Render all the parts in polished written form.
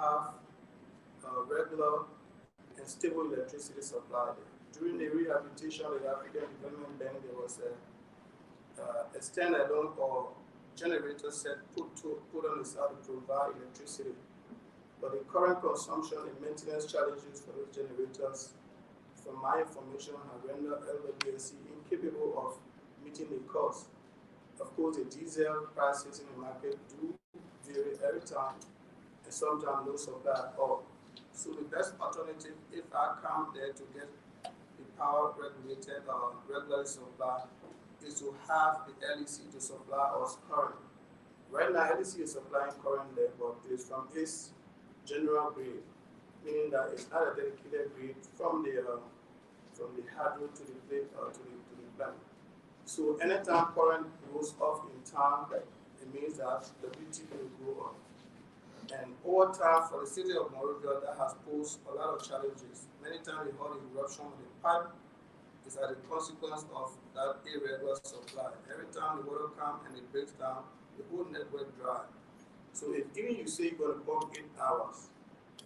have regular and stable electricity supply there. During the rehabilitation of the African Development Bank, there was a standalone or generator set put on the side to provide electricity. But the current consumption and maintenance challenges for those generators, from my information, have rendered LWSC incapable of meeting the cost. Of course, the diesel prices in the market do vary every time, and sometimes no supply at all. So the best alternative, if I come there to get the power regulated or regularly supplied, is to have the LEC to supply us current. Right now, LEC is supplying current there, but it's from its general grid, meaning that it's not a dedicated grid from the hydro to the plate or to the plant. So anytime current goes off in town, it means that the BT will go up. And over time, for the city of Monrovia, that has posed a lot of challenges. Many times we heard eruption of the pipe is as a consequence of that irregular supply. Every time the water comes and it breaks down, the whole network dry. So if even you say you're going to pump 8 hours,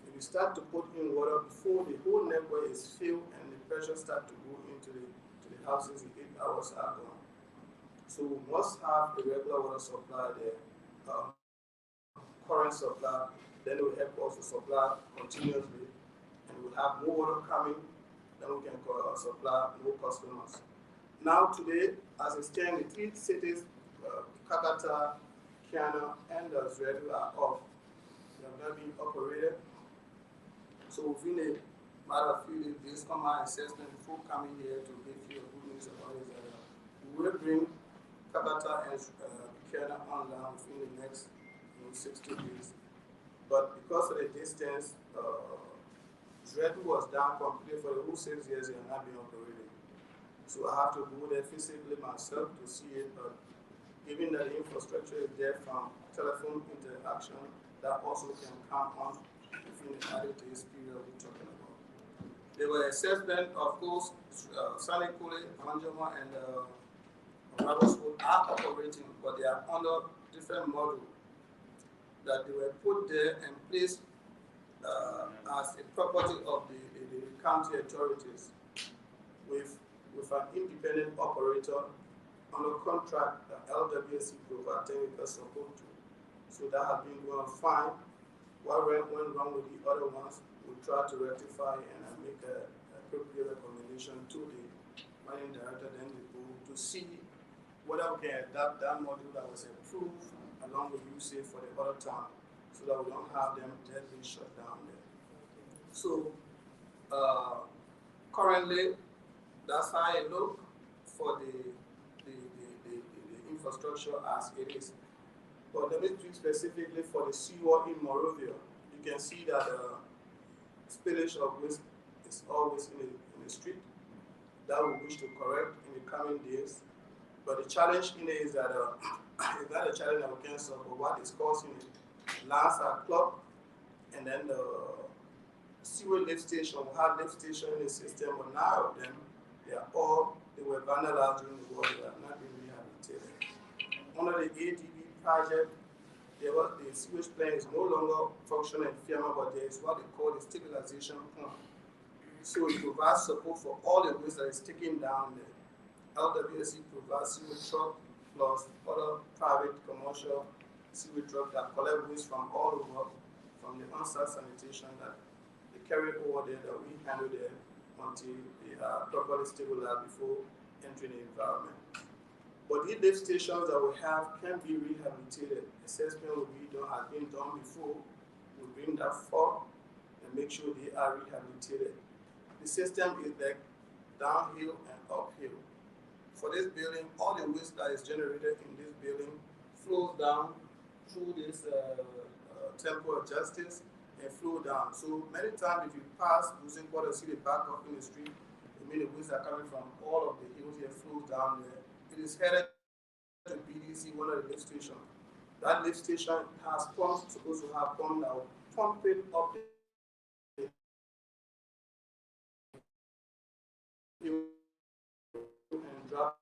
if you start to put in water before the whole network is filled and the pressure starts to go into the houses, the 8 hours are gone. So we must have a regular water supply there, current supply, then it will help us to supply continuously, and we'll have more water coming, then we can supply more customers. Now today, as it stands, the three cities, Kakata, Kiana, and Zredu are off. They have not been operated. So within a matter of few days, based on my assessment before coming here to give you a good news about it, we will bring Kakata and Kiana online within the next 60 days. But because of the distance, Zredu was down completely for the whole 6 years and not being operated. So I have to go there physically myself to see it, but given that the infrastructure is there from telephone interaction, that also can come on within the 30 days period we're talking about. There were assessment, of course, Sally Kule, Manjama, and Robertswood are operating, but they are under different model that they were put there and placed as a property of the county authorities with an independent operator on a contract that LWSC provides technical support to. So that has been going fine. What went wrong with the other ones, we try to rectify and make an appropriate recommendation to the managing director, then the board, to see whether we can adapt that model that was approved along with USAID for the other town, so that we don't have them deadly shut down there. So currently, that's how I look for the infrastructure as it is. But let me speak specifically for the seawall in Monrovia. You can see that spillage of waste is always in the street. That we wish to correct in the coming days. But the challenge in it is that it's not a challenge that we can solve, but what is causing it. Last are clogged, and then the sewer lift station, we had lift station in the system, but now of them, they were vandalized during the war, they have not been rehabilitated. Under the ADB project, the sewage plant is no longer functioning in FEMA, but there is what they call the stabilization plant. So it provides support for all the waste that is taken down there. LWSC provides sewage truck plus other private commercial sewage truck that collect waste from all over, from the on-site sanitation that they carry over there, that we handle there until they are properly stabilized before entering the environment. But these lift stations that we have can be rehabilitated. Assessment will be done, has been done before. We bring that forward and make sure they are rehabilitated. The system is like downhill and uphill. For this building, all the waste that is generated in this building flows down through this temple of justice and flow down. So many times if you pass using water, see the back up in the street, it means the waste are coming from all of the hills here, flows down there. It is headed to BDC, one of the lift stations. That lift station has pumps, supposed to have pumps that will pump it up and drop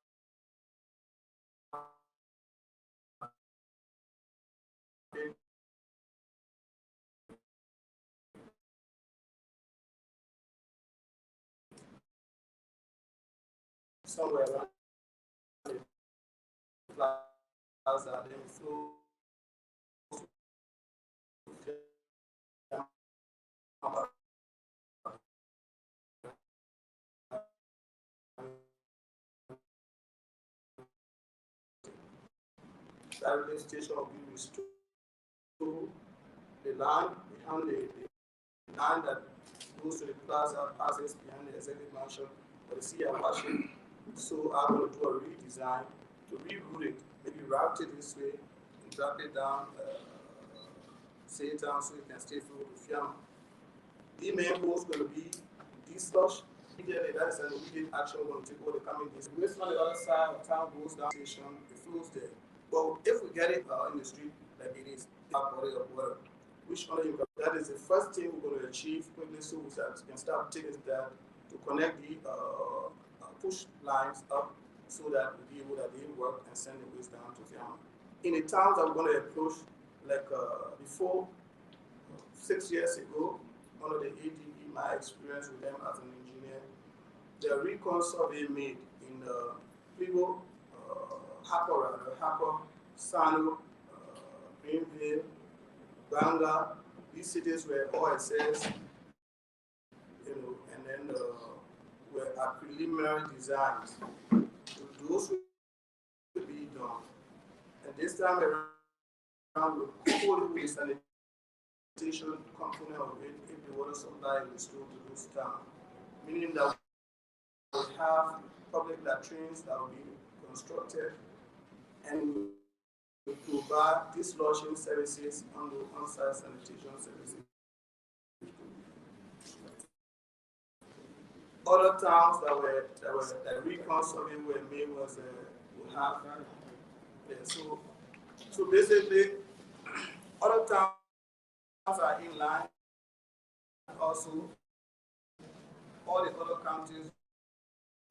it somewhere around the plaza, then flows that railway station will be restored. The land behind the land that goes to the plaza passes behind the executive mansion for the sea Apache. So I'm going to do a redesign to reroute it, maybe route it this way and drop it down, say it down so it can stay through the Fiamma. The main goal is going to be dislodge. Immediately, that is an immediate action we're going to take over the coming days. Waste on the other side of town goes down station, it flows there. But if we get it in the street like it is, body of water, which that is the first thing we're going to achieve quickly so we can start taking that to connect the push lines up so that we'll be able to work and send the waste down to Fiamma. In the towns that we're going to approach, like before, 6 years ago, under the ADB, my experience with them as an engineer, the recon survey made in Pligo, Harper, Sano, Greenville, Banga, these cities were OSS, and then were at preliminary designs. Those will be done. And this time around, we'll fully waste and component of it if the water supply is restored to those towns, meaning that we have public latrines that will be constructed and we provide dislodging services on the on-site sanitation services. Other towns that recon survey were made was we have so basically other towns are in line. Also, all the other counties,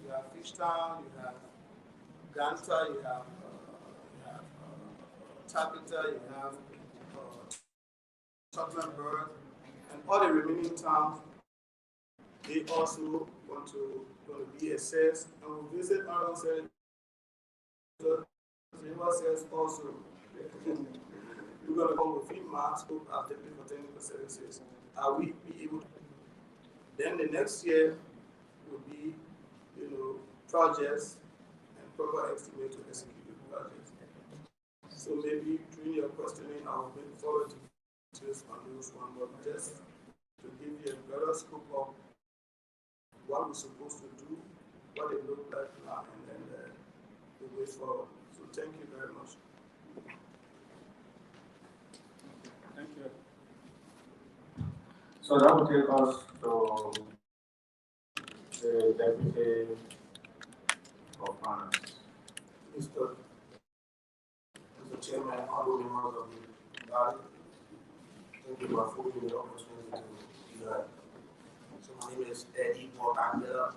you have Fishtown, you have Ganta, you have Tapita, you have Tottenham, and all the remaining towns, they also want to be assessed, and we'll visit our centers also. We're going to come with marks scope actively for technical services. Are we be able to? Then the next year will be, projects and proper estimate to execute the projects. So maybe during your questioning, I will bring forward details on those one, but just to give you a better scope of what we're supposed to do, what it looks like now, and then the way forward. So thank you very much. Thank you. So that will take us to the Deputy of Finance. Mr. Chairman, honorable members of the body, thank you for affording me the opportunity to be here. So my name is Eddie Morgandela.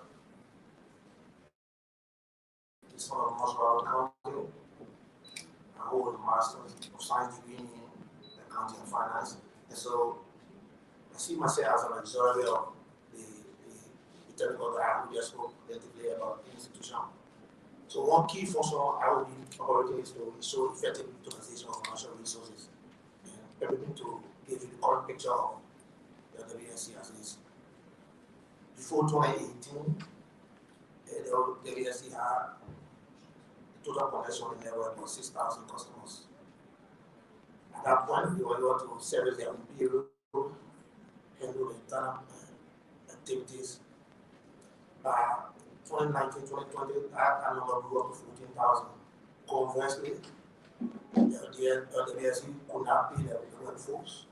The son of Moscow County. I hold a Master's of Science degree in Accounting and Finance. And so I see myself as an auxiliary of the technical guy who just spoke relatively about the institution. So one key function I will be operating is to ensure effective utilization of financial resources and everything to give you the current picture of the WSC as is. Before 2018, the WSC had a total connection network of 6,000 customers. At that point, we were able to service their payroll, handle the internal activities. By 2019, 2020, that number grew up to 14,000. Conversely, the LWSC could not pay their workforce.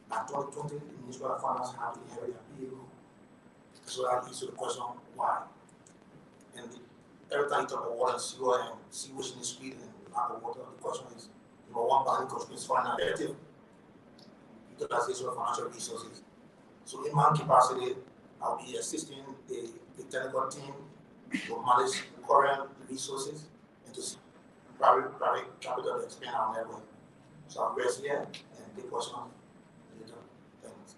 By 2020, the Ministry of Finance had to inherit their payroll. So that leads to the question, why? And every time you talk about water and sewer and sewage in the street and lack of water, the question is, number one, banking constraints for an effective utilization of financial resources. So in my capacity, I'll be assisting the technical team to manage current resources and to see private capital to expand our network. So I'm rest here and take questions later. Thanks.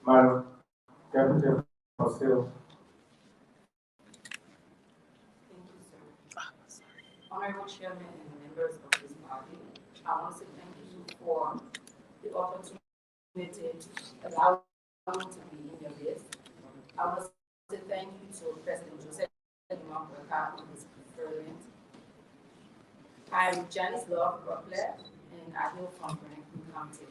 Madam Deputy Council. Thank you, sir. Honorable Chairman and members of this body, I want to say thank you for the opportunity to allow me to be in your midst. I want to say thank you to President Joseph Mwambaka on his preferment. I'm Janice Love Rockler, and I hail from Franklin County.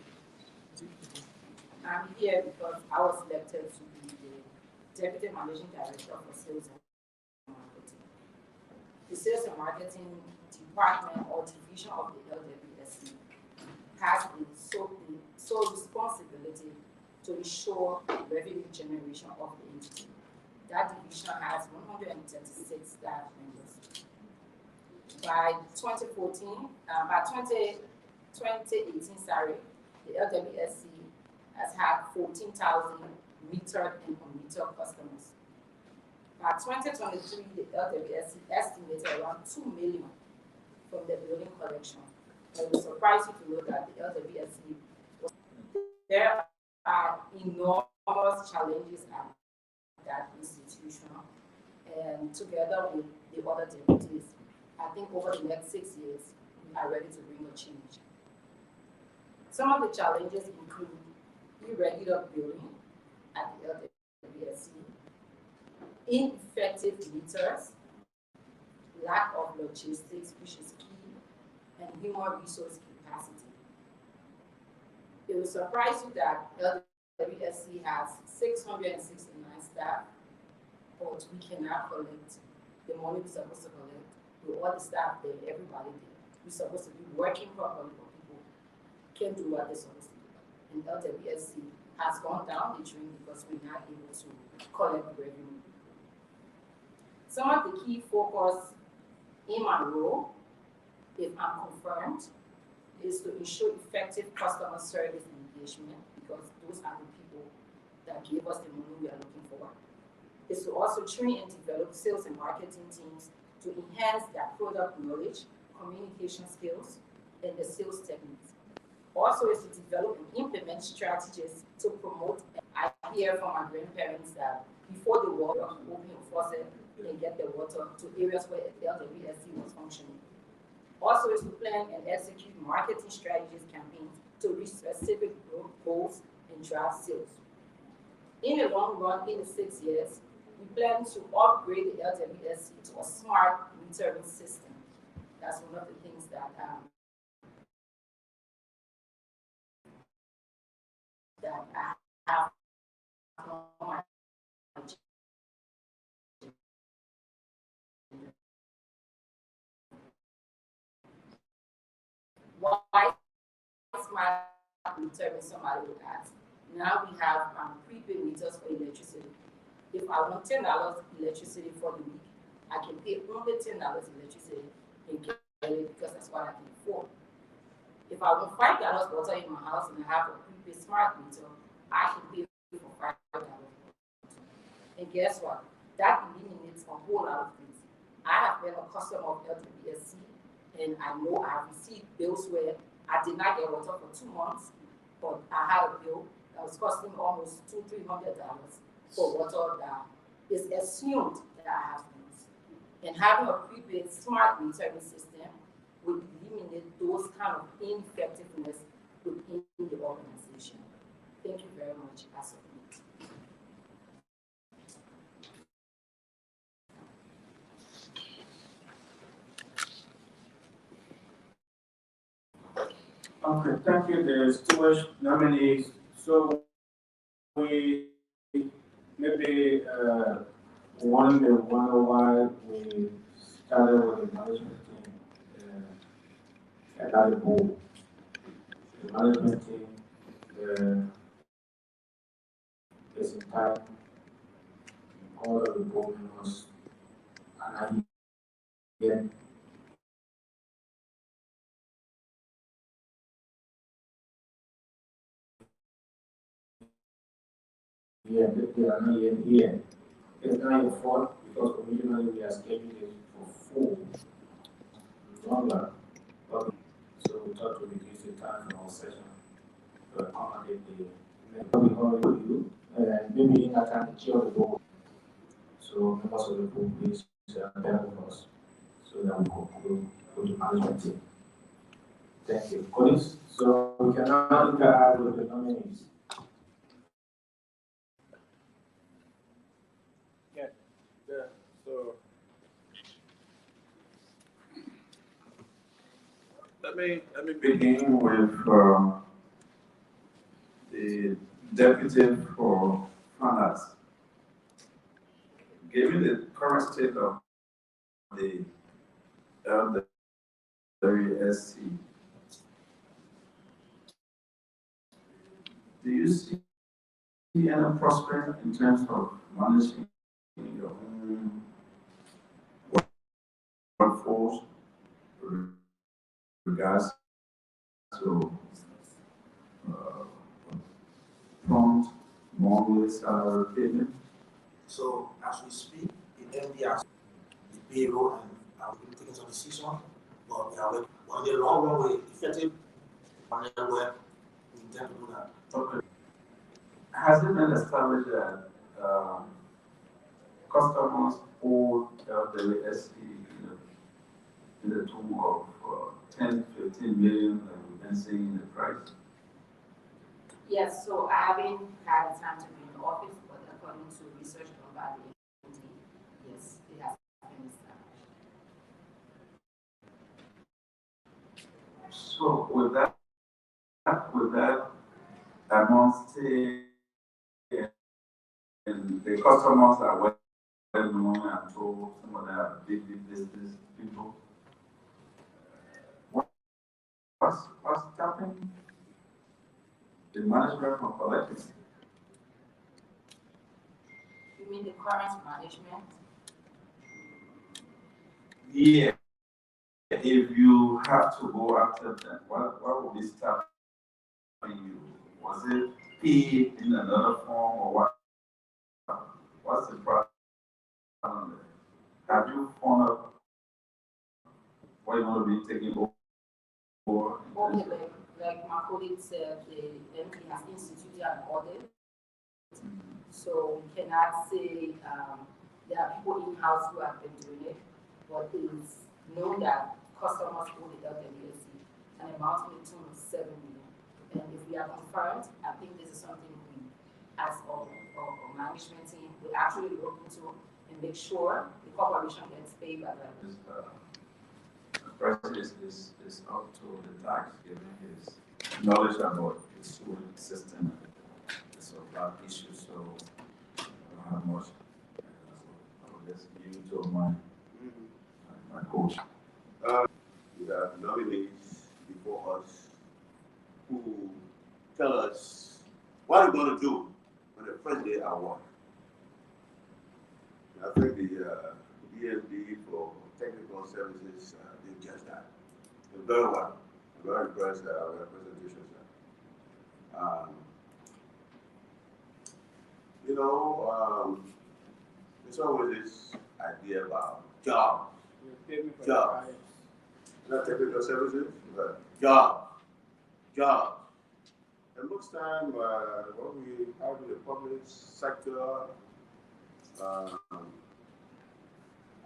I'm here because I was selected to be the Deputy Managing Director for Sales and Marketing. The Sales and Marketing Department or Division of the LWSC has the sole responsibility to ensure revenue generation of the entity. That division has 136 staff members. By 2018, the LWSC has had 14,000 metered and unmetered customers. By 2023, the LWSC estimated around 2 million from the building collection. It will surprise you to know that the LWSC there are enormous challenges at that institution, and together with the other deputies, I think over the next 6 years, we are ready to bring a change. Some of the challenges include irregular billing at the LWSC, ineffective meters, lack of logistics, which is key, and human resource capacity. It will surprise you that LWSC has 669 staff, but we cannot collect the money we're supposed to collect. With all the staff there, everybody there, we're supposed to be working properly, but people can't do what they're supposed to do. And LWSC has gone down the drain because we're not able to collect revenue. Some of the key focus in my role, if I'm confirmed, is to ensure effective customer service engagement, because those are the people that give us the money we are looking for. Is to also train and develop sales and marketing teams to enhance their product knowledge, communication skills, and the sales techniques. Also is to develop and implement strategies to promote. I hear from my grandparents that before the war, open your faucet and get the water to areas where the LWSC was functioning. Also is to plan and execute marketing strategies campaigns to reach specific goals and drive sales. In the long run, in the 6 years, we plan to upgrade the LWSC to a smart metering system. That's one of the things that I have on my agenda. Why smart metering, somebody would ask. Now we have prepaid meters for electricity. If I want $10 electricity for the week, I can pay only $10 electricity and get it because that's what I can afford. If I want $5 water in my house and I have a prepaid smart meter, I can pay for $5. And guess what? That eliminates a whole lot of things. I have been a customer of LWSC, and I know I have received bills where I did not get water for 2 months, but I had a bill that was costing almost $200–300 for water that is assumed that I have used. And having a prepaid smart metering system would eliminate those kind of ineffectiveness within the organization. Thank you very much. I submit. Okay, thank you. There's too much nominees. So we maybe wonder why we started with the management team at the board. The management team is in time. All of the board members are not here. Yeah, they are not yet here. It's not your fault because originally we are scheduled it for 4 longer. But so we thought to reduce the time for our session to accommodate the we call you. Maybe in that time the chair of the board So members of the board, please bear with us so that we conclude with the management team. Thank you. Colleagues, so we can now interact with the nominees. Yeah. So let me Begin with the deputy for finance. Given the current state of the LWSC, do you see any prospect in terms of managing your own workforce with regards to prompt monthly salary payment? So as we speak, the MDR, the payroll, and I've been taking some decision, but we are working on the long run with effective panel where we intend to do that. Okay. Has it been established that customers owe LWSC in the tune of 10 to 15 million that we've been seeing in the price? Yes, so I haven't had time to be in the office, but according to research done by the MD, yes, it has been established. So with that amount stay and the customers are well known and told some of the big business people. What's happening? The management from collecting. You mean the current management? Yeah. If you have to go after them, what will be stopping you? Was it paid in another form or what? What's the problem there? Have you found out what you're going to be taking over? Okay, like my colleague said, the MD has instituted an audit. So we cannot say there are people in-house who have been doing it, but it's known that customers owe the LWSC an amount in the tune of 7 million. And if we are confirmed, I think this is something we, as our management team, will actually look into and make sure the corporation gets paid by them. The president is up to the tax, given his knowledge about his school system. It's a lot of issues, so I don't have much. I will just give it to my coach. We have nominees before us who tell us what we're going to do on the first day award. I think the EMD for technical services did just that. Very well. I'm very impressed with our presentation. There's always this idea about jobs. Jobs. Not technical services, but jobs. Jobs. And most time, what we have in the public sector,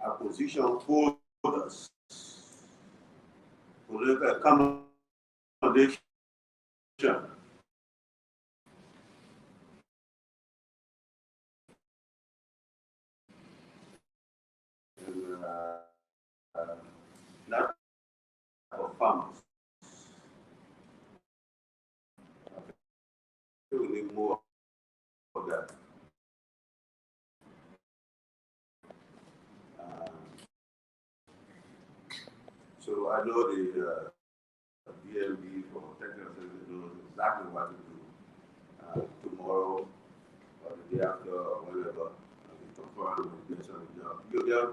acquisition holders, political accommodation. Not for farmers. We need more of that. So I know the BLB for technical services knows exactly what to do tomorrow or the day after or whenever. We confirm with this on the job. You'll get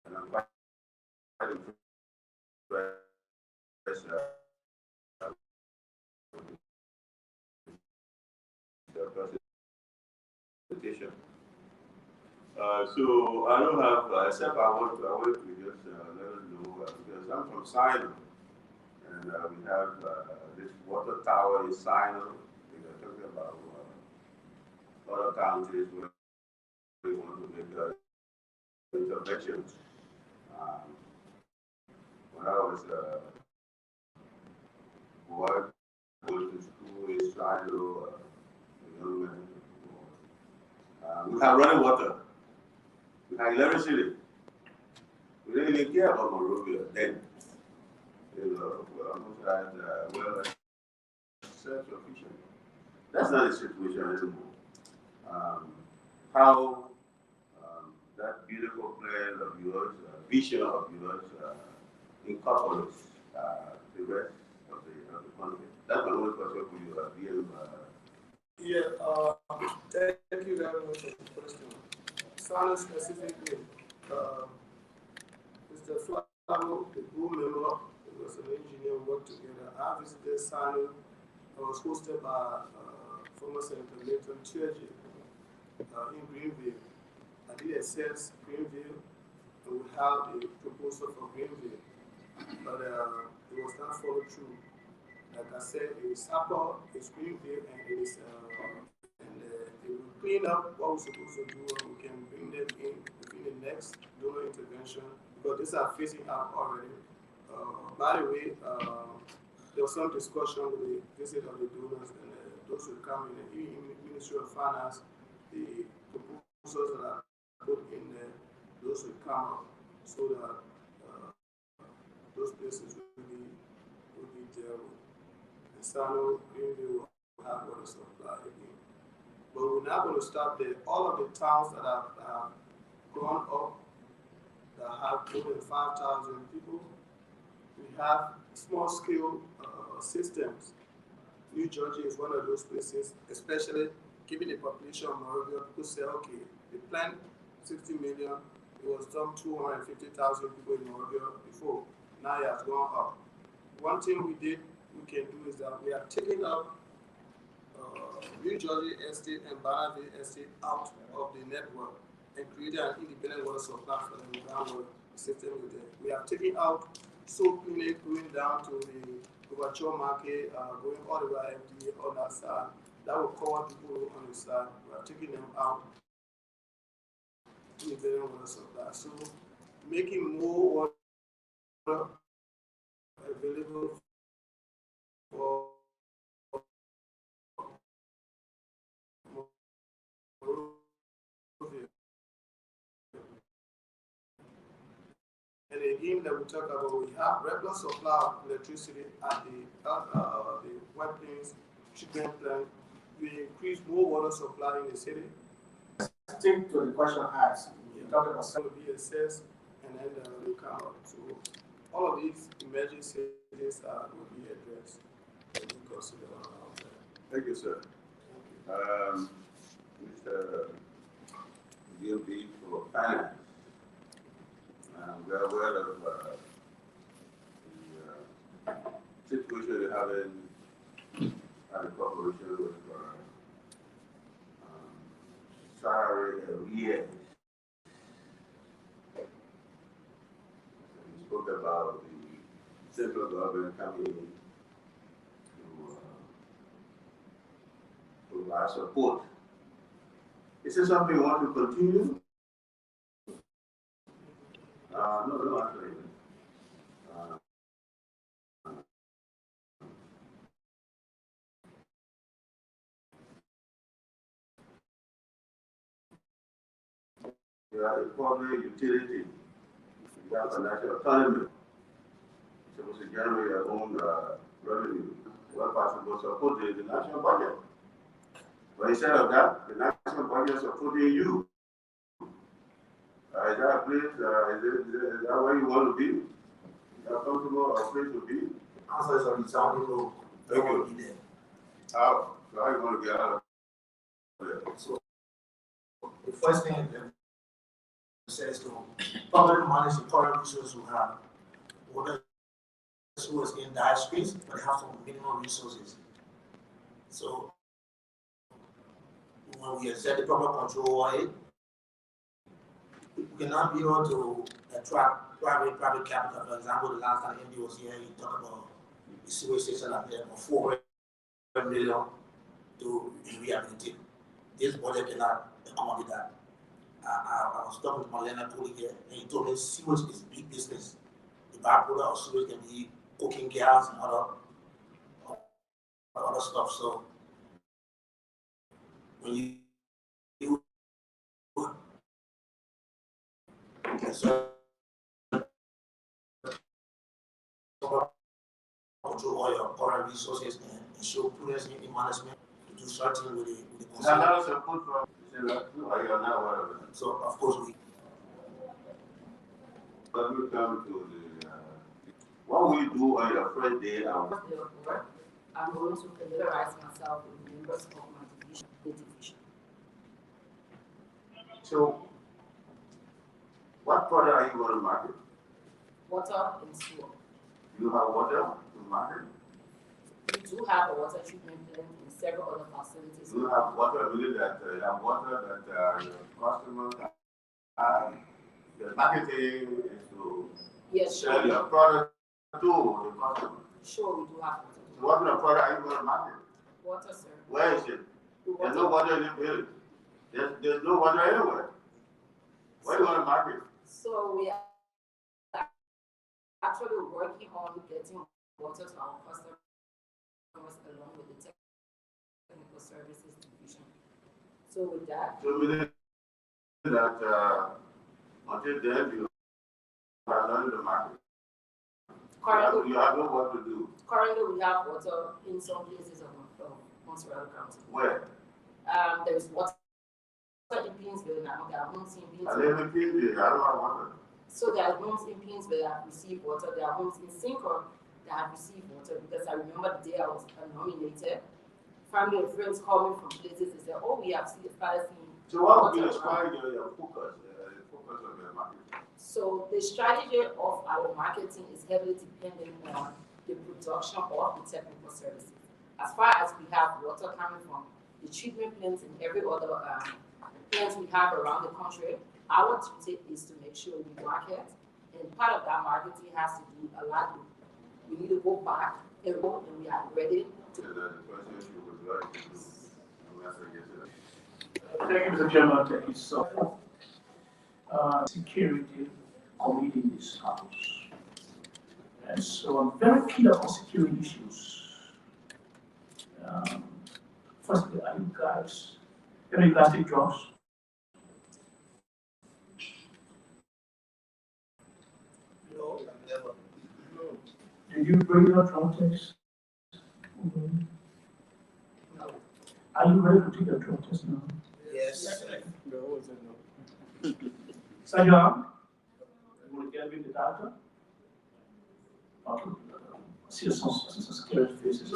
and I'm quite impressed presentation. So I don't have, except I want to just let us know because I'm from Simon, and And we have this water tower in Sino. We are talking about other counties where we want to make interventions. When I was going to school in Sino, young man, we had running water. We had electricity. We didn't even care about Monrovia then. You know, we almost had self-sufficient. That's not the situation anymore. How that beautiful plan of yours, vision of yours, incorporates the rest of the country. That's my only question for you, Thank you very much for the question. Sano specifically, Mr. Flamo, the board member, who was an engineer, worked together. I visited Sano. I was hosted by former Senator Nathan Churchill in Greenville. I did assess Greenville, and we had a proposal for Greenville, but it was not followed through. Like I said, it is Apple, it's Greenville, and it is they will clean up what we're supposed to do, and we can bring them in within the next donor intervention, because these are phasing out already. By the way, there was some discussion with the visit of the donors, and those who come in the Ministry of Finance, the proposals that are put in there, those will come up so that those places will be dealt with. And Sano, Greenville will have water supply again. But we're not going to stop there. All of the towns that have gone up, that have more than 5,000 people, we have small scale systems. New Jersey is one of those places, especially given the population of Monrovia. People say, okay, they planned 60 million, it was done 250,000 people in Monrovia before, now it has gone up. One thing we can do is that we are taking up New Jersey Estate and Bonneville Estate out of the network and creating an independent water supply for the groundwater system with them. We are taking out soap clinic going down to the Overture Market, going all the way to FDA on that side. That will cover people on the side. We are taking them out independent water supply. So making more water available for and again that we talk about, we have regular supply of electricity at the White Plains treatment plant. We increase more water supply in the city. Stick to the question asked. You're talking about some will be assessed and then they come out. So all of these emergencies will be addressed. Thank you, sir. Mr. DLB for finance. We are aware of the situation we have at the corporation with salary arrears. We spoke about the central government coming in to provide support. Is this something you want to continue? No, actually. You are a public utility. You have financial autonomy. You're supposed to generate your own revenue. What possible support the national budget? But instead of that, the national budget is supporting you. Is that a place, is that where you want to be? Is that comfortable or place to be? answer is on the sound no. Thank you. How? So how are you going to get out of there? So the first thing that says to properly manage the current resources we have. Water is in dire straits, but they have some minimum resources. So when we set the proper control on it, we cannot be able to attract private capital. For example, the last time MD was here, he talked about the sewage station up there for 400 million to rehabilitate. This budget cannot accommodate that. I was talking to Marlena colleague here, and he told me sewage is big business. The byproduct of sewage can be cooking gas and other stuff. So when you so control all your current resources and show prudence in management to do certain with the consumer. Now, support from you are not aware of it. So of course we Let me come to the, what will you do on your first day out? I'm going to familiarize myself with members of my division. So, what product are you going to market? Water and sewer. You have water to market? We do have a water treatment plant in several other facilities. You have water, really that you have water that your customers have. The marketing is to Yes, sell sure. your product to the customer. Sure, we do have water. So what kind of product are you going to market? Water, sir. Where is it? The There's no water in the village. There's no water anywhere. Where do you want to market? So we are actually working on getting water to our customers along with the technical services division. So with that, So meaning that until then you are not in the market. currently, You have no what to do. we have water in some places of Montreal County. Where? There's water in Painesville now. There are homes in I Painesville. live in Kingsley. I don't have water. So there are homes in Painesville that have received water. There are homes in Synchro that have received water, because I remember the day I was nominated, family and friends calling from places and said, "Oh, we have started seeing." So what would be inspiring your focus? Focus on your market. So the strategy of our marketing is heavily dependent on the production of the technical services. As far as we have water coming from the treatment plants and every other plants we have around the country, our duty is to make sure we market, and part of that marketing has to do a lot with, we need to go back and we are ready to. And the person she would like to do. Thank you, Mr. Chairman. Thank you so much. Security committee in this house. And so I'm very keen on security issues. Firstly, are you guys take drugs? no, never. Did you bring your drug test? Mm-hmm. No. Are you ready to take your drug test now? Yes. Sajjan, you want to get with the doctor? Okay. See some scared faces.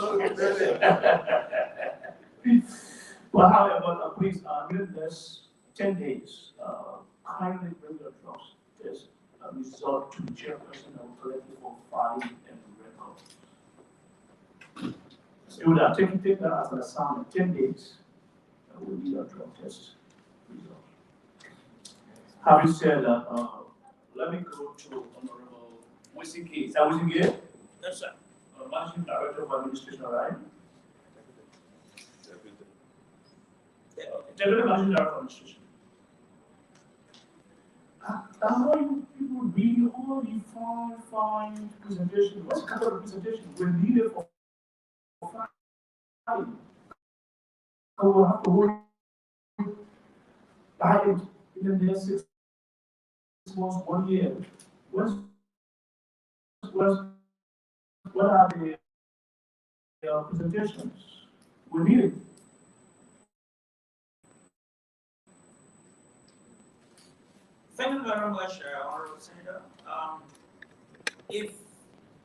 Well, however, please, within this 10 days, kindly bring your drugs test result to the chairperson and will collect it for filing and record. So do that. Take that as an assignment. 10 days, we'll need your drug test result. Having said that, let me go to Honorable Wisiki. Is that Wisiki? Yes, sir. Managing Director of Administration, right? Deputy Managing Director of Administration. How you people read all the fine presentations? What kind of presentation? We're needed for Friday. I will have to work in the next 6 months, 1 year. What are the presentations? We need it. Thank you very much, Honorable Senator. If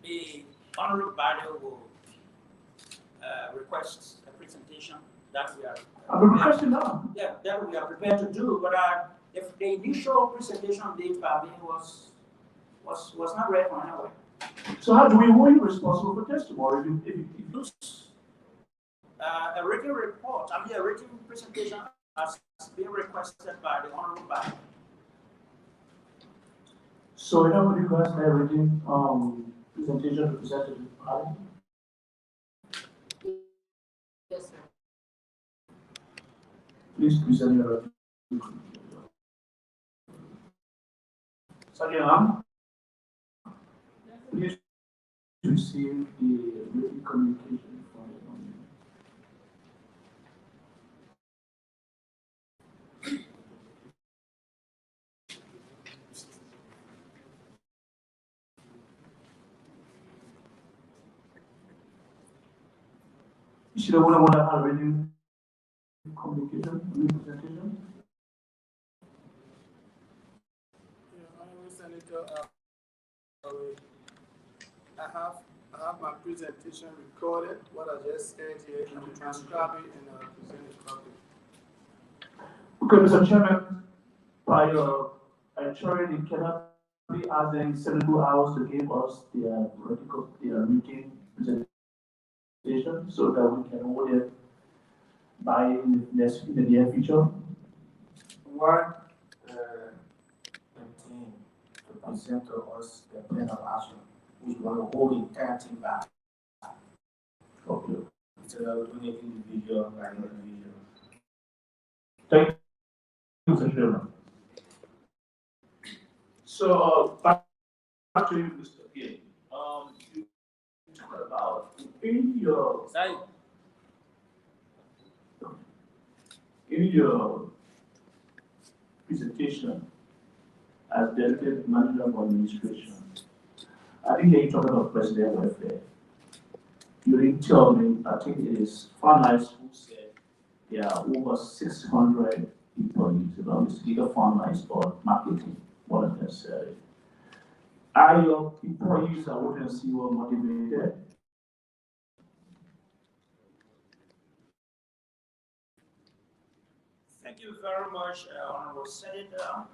the Honorable body will request a presentation, that we are. I'm requesting now. Yeah, that we are prepared to do. But if the initial presentation date by me was not read for anyway. So how do we hold you responsible for testimony if you a written report, a written presentation has been requested by the Honorable body. So you have request a written presentation to present to the body? Please present your Sergeant Lam, please receive the written communication from the nominee. Is the one that have written communication, representation? Honorable Senator, I have my presentation recorded, what I just said here, and I'll transcribe it and present a copy. Okay, Mr. Chairman, by ensuring it cannot be asked in 72 hours to give us their written presentation so that we can hold it by in the near future. What contain to present to us the plan of action, which we want to hold the entire team back. Okay. Instead of doing it individual by individual. Thank you, Mr. Chairman. So, back to you, Mr. Gay. You talk about in your presentation as dedicated manager of administration, I think you talk about president welfare. You didn't tell me, I think it is Finance who said there are over 600 employees, it's either Finance or marketing, more than necessary. Are your employees that work in CEO motivated? Thank you very much, Honorable Senator.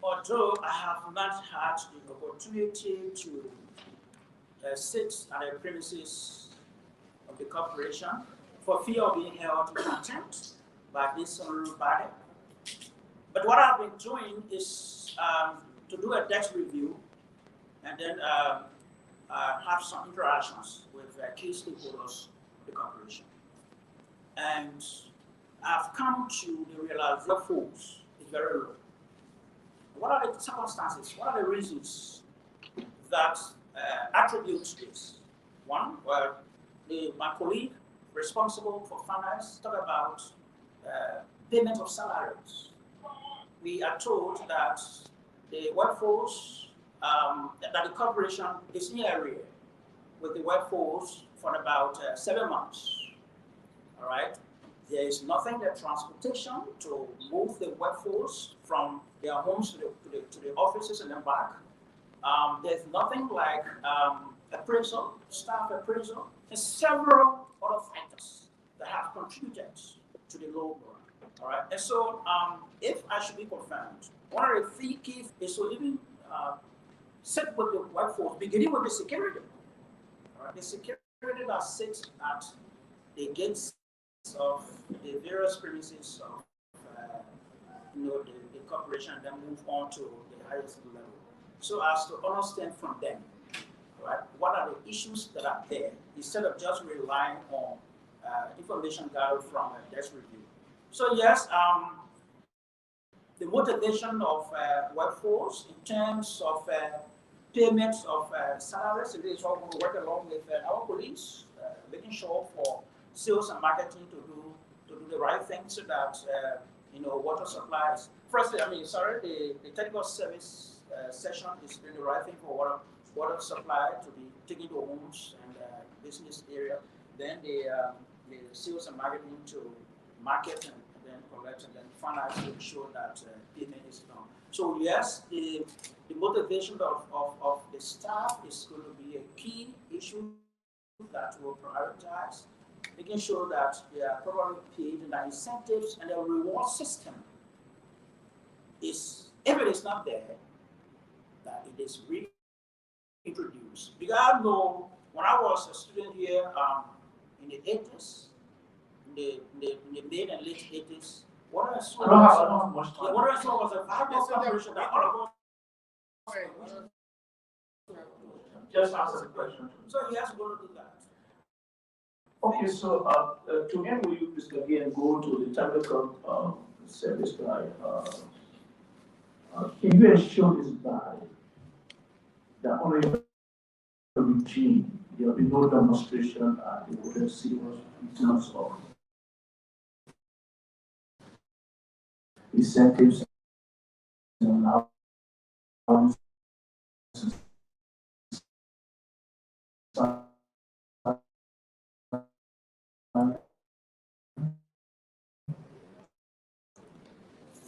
Although I have not had the opportunity to sit at the premises of the corporation for fear of being held to contempt by this honorable body, but what I've been doing is to do a desk review and then have some interactions with key stakeholders of the corporation. And I've come to the realization that force is very low. What are the circumstances? What are the reasons that attribute to this? One, well, my colleague responsible for finance talked about payment of salaries. We are told that the workforce, that the corporation is in area with the workforce for about 7 months. All right. There is nothing like transportation to move the workforce from their homes to the offices and then back. There's nothing like appraisal, staff appraisal, and several other factors that have contributed to the low burn. All right. And so, if I should be confirmed, one of the key is to even sit with the workforce, beginning with the security. All right. The security that sits at the gates of the various premises of the corporation, and then move on to the highest level. So as to understand from them, right, what are the issues that are there, instead of just relying on information gathered from a desk review. So yes, the motivation of workforce in terms of payments of salaries, it is what we work along with our colleagues, making sure for sales and marketing to do the right thing so that water supplies. Firstly, the technical service section is doing the right thing for water supply to be taken to homes and business area. Then the sales and marketing to market and then collect and then finance to ensure that payment is done. So yes, the motivation of the staff is going to be a key issue that we'll prioritize, making sure that they are properly paid and the incentives and the reward system is, if it is not there, that it is reintroduced. Because I know when I was a student here in the 80s, in the mid and late 80s, what I saw was a viable corporation that all of us just answer the question. So he has to go to do that. Okay, so to end with you, Mr. Again, go to the technical service guy. Can you assure this body that only the regime, there will be no demonstration at the Water Seawars in terms of incentives and allowances?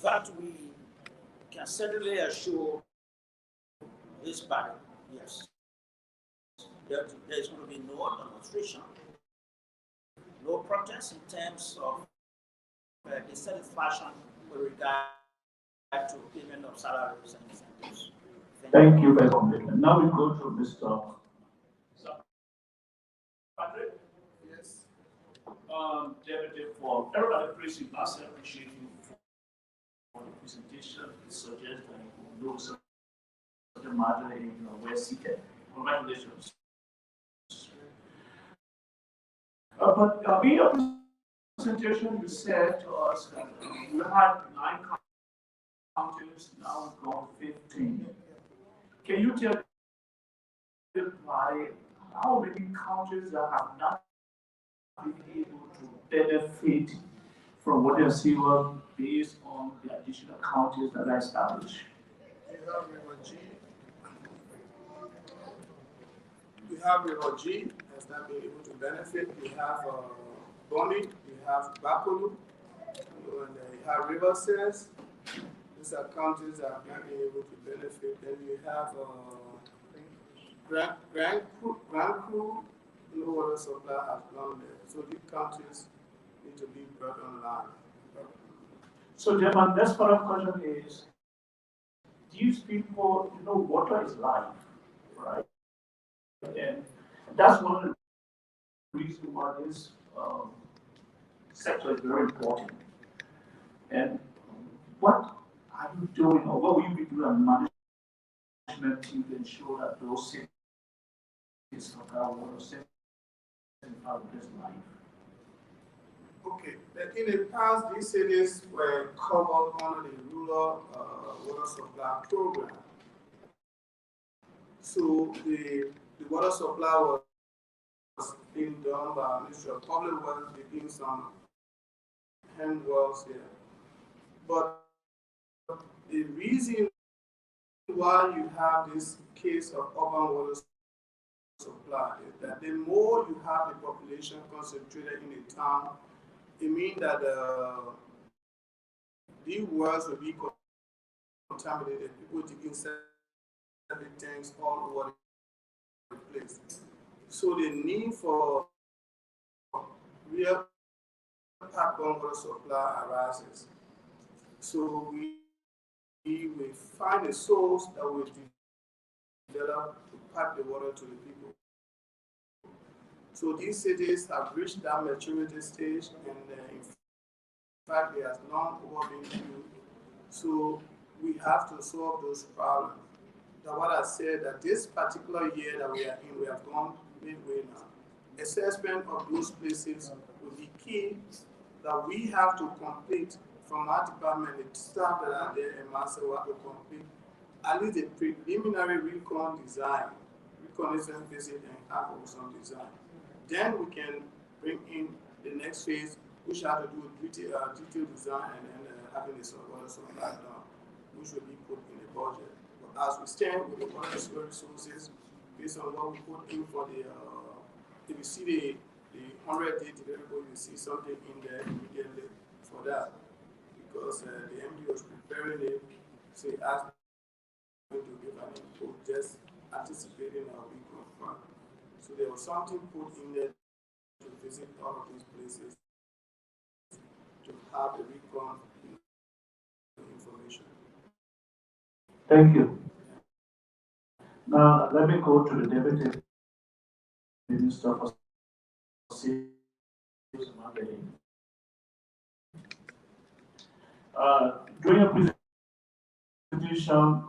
That we can certainly assure this body, yes, that there is going to be no demonstration, no protest in terms of dissatisfaction with regard to payment of salaries and incentives. Thank you very much. Now we go to Mr. Patrick. Yes. Deputy, for everybody praising us, I appreciate you for the presentation. It suggests that you know the matter in well seated. Congratulations. But in your presentation, you said to us that you had 9 counties, now we've got 15. Can you tell me how many counties that have not been able to benefit from water and sewer based on the additional counties that are established? We have River G has not been able to benefit. We have Bonny, we have Bakulu, and you have River Says. These are counties that have not been able to benefit. Then you have Grand Crew, no water supply has gone there. So these counties need to be brought online. So then my next follow-up question is, these people, water is life, right? And that's one of the reasons why this sector is very important. And what are you doing, or what will you be doing as management team to ensure that those cities of our water systems are of this life? Okay, in the past, these cities were covered under the rural water supply program. So the water supply was being done by Ministry of Public Works, they doing some hand wells here. But the reason why you have this case of urban water supply is that the more you have the population concentrated in a town, it means that the wells will be contaminated. People digging septic tanks all over the place. So the need for real pipeline water supply arises. So we will find a source that will develop to pipe the water to the people. So these cities have reached that maturity stage, and in fact, there has long over been built. So we have to solve those problems. That's what I said, that this particular year that we are in, we have gone midway now. Assessment of those places will be key, that we have to complete from our department, the staff that are there in Masawa to complete at least a preliminary recon design, reconnaissance visit, and have some design. Then we can bring in the next phase, which have to do with detailed design and then having the water supply done, which will be put in the budget. But as we stand with the water resources, based on what we put in for the, if you see the 100-day deliverable, you see something in there immediately for that. Because the MD was preparing it, so he asked me to give an input, just anticipating our big fund. So there was something put in there to visit all of these places, to have the recon information. Thank you. Now, let me go to the Deputy Minister for Safety and Marketing. During your presentation,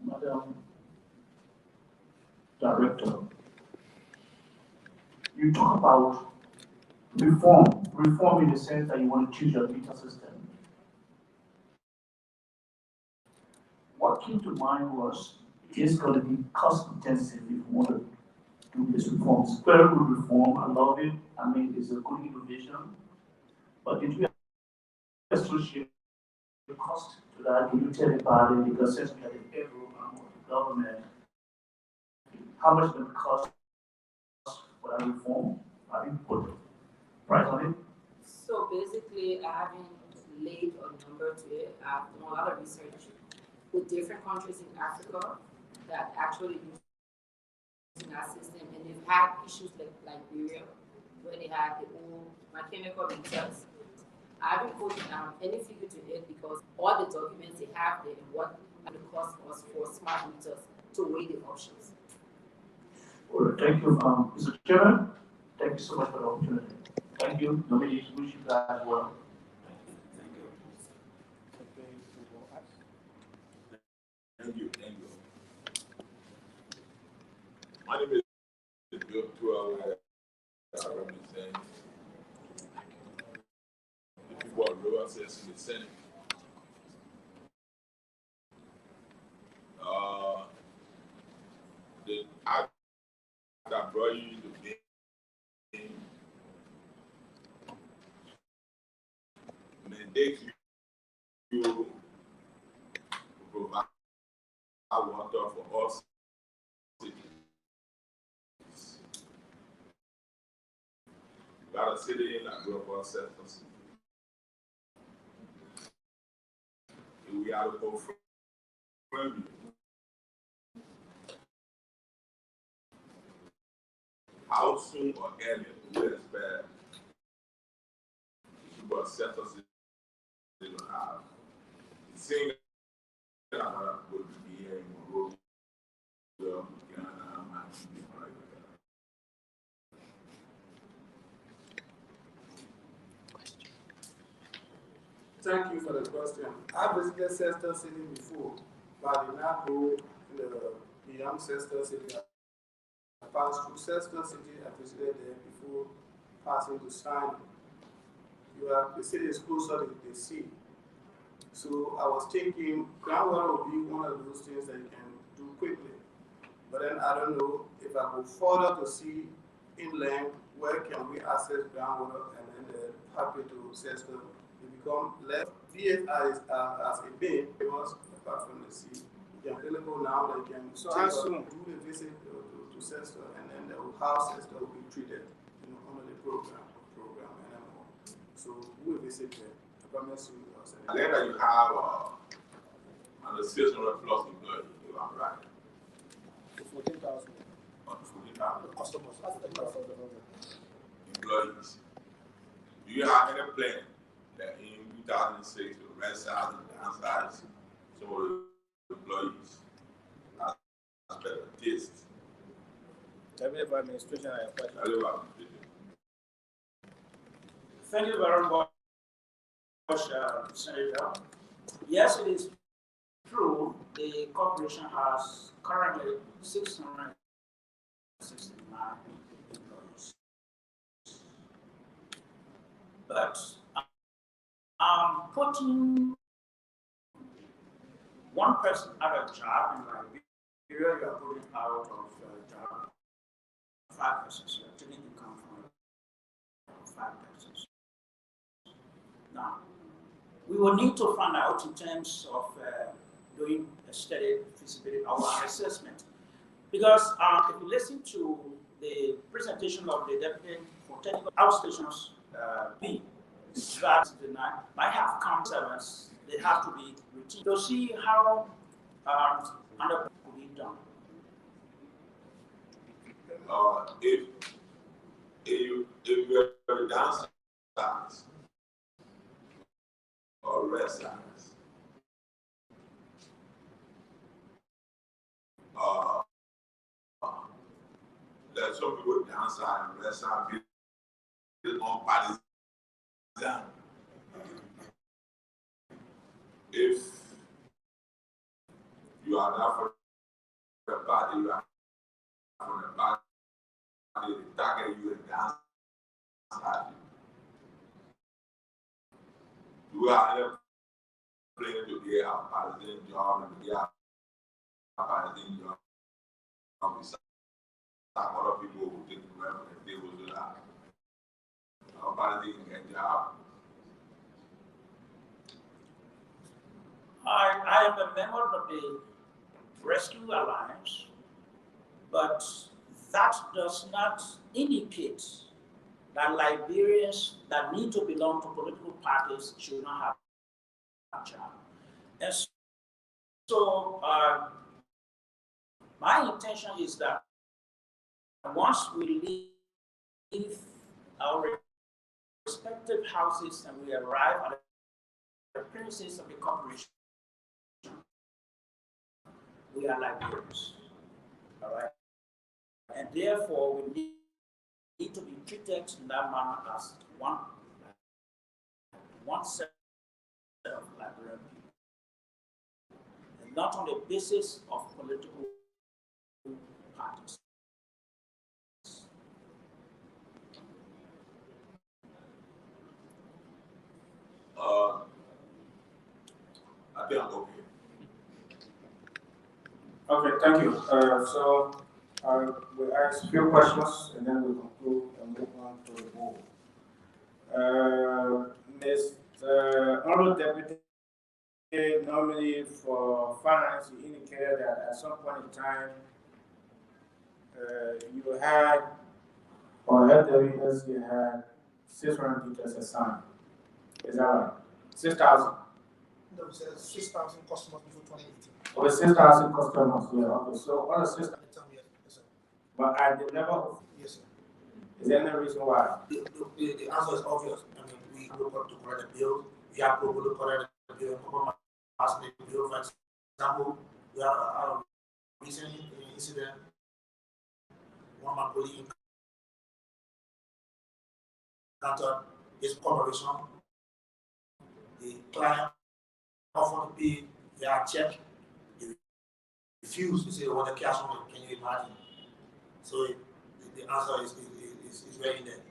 Madam Director, you talk about reform in the sense that you want to choose your meter system. What came to mind was it is going to be cost intensive if you want to do this reform. It's very good reform. I love it. I mean, it's a good innovation. But did you associate the cost to that? Did you tell anybody? Because since we have the federal arm of the government, how much will it cost for that reform? I think put a price on it. So basically, I haven't laid a number to it. I've done a lot of research with different countries in Africa that actually using our system, and they've had issues like Liberia, where they had the old mechanical meters. I haven't put any figure to it because all the documents they have there and what the cost was for smart meters to weigh the options. All right, thank you, Mr. Chairman. Thank you so much for the opportunity. Thank you. Nobody wish you guys well. Thank you. My name is Bill Tuel. I represent the people of River Access in the Senate. The act that brought you into being mandates you to provide water for us cities. You got a city in that grew up on settlers. We are to confirm you. How soon or earlier do we expect people settlers to have? It seems that I'm going to be here in Monrovia, Ghana, and like that. Thank you for the question. I visited Sester City before, but I did not go beyond Sester City. I passed through Sester City, I visited there before passing to Stein. The city is closer to the sea. So I was thinking groundwater would be one of those things that you can do quickly. But then I don't know if I go further to see inland, where can we access groundwater, and then happy to Sester, it become less. VSI is as a bay, because apart from the sea, you can really go now, they can So how soon? do the visit to Sester, and then how Sester will be treated, under the program and more. So we will visit there. I promise you. I think that you have an association with plus employees, you are right. 14,000 14,000 customers. employees. Do you have any plan that in 2006 the rest size and downsize some of the employees as better taste? Every administration I have Everybody. Thank you very much, Senator. Yes, it is true. The corporation has currently 669 employees. But putting one person out of job in Liberia, you are putting out of job 5 persons. You are taking income from 5 persons. Now, we will need to find out in terms of doing a study feasibility or assessment. Because if you listen to the presentation of the Deputy for Technical Outstations B, that might have come servants, they have to be routine. To see how under could be done. If you're downsize or rest size, that some people downside and rest side build on bodies down. If you are not for the body, you are for the body, the target you and Do we have any plan to get our partisan job and to get our partisan job? Some other people who take the revenue if they will do that. Our partisan can get job. I am a member of the Rescue Alliance, but that does not indicate that Liberians that need to belong to political parties should not have a job. And so my intention is that once we leave our respective houses and we arrive at the premises of the corporation, we are Liberians, all right? And therefore, we need to be treated in that manner as one set of Liberian people, and not on the basis of political parties. I think I'm okay. Okay, thank you. So we'll ask a few questions and then we'll conclude and move on to the board. Mr. Honorable Deputy, normally for finance, you indicated that at some point in time you had, or FWS, you had 600 teachers assigned. Is that right? 6,000? No, it says 6,000 customers before 2018. Over 6,000 customers, yeah. Okay, so what is 6,000? Yes, sir. But at the level of, Yes, sir. is there any reason why? The answer is obvious. I mean, we look up to correct the bill. We have to look to correct the bill and compromise the bill. For example, we have a recent incident. One of my colleagues encountered his corporation. The client offered to pay their check. They refused to say they want the cash on it. Can you imagine? So the answer is right in there.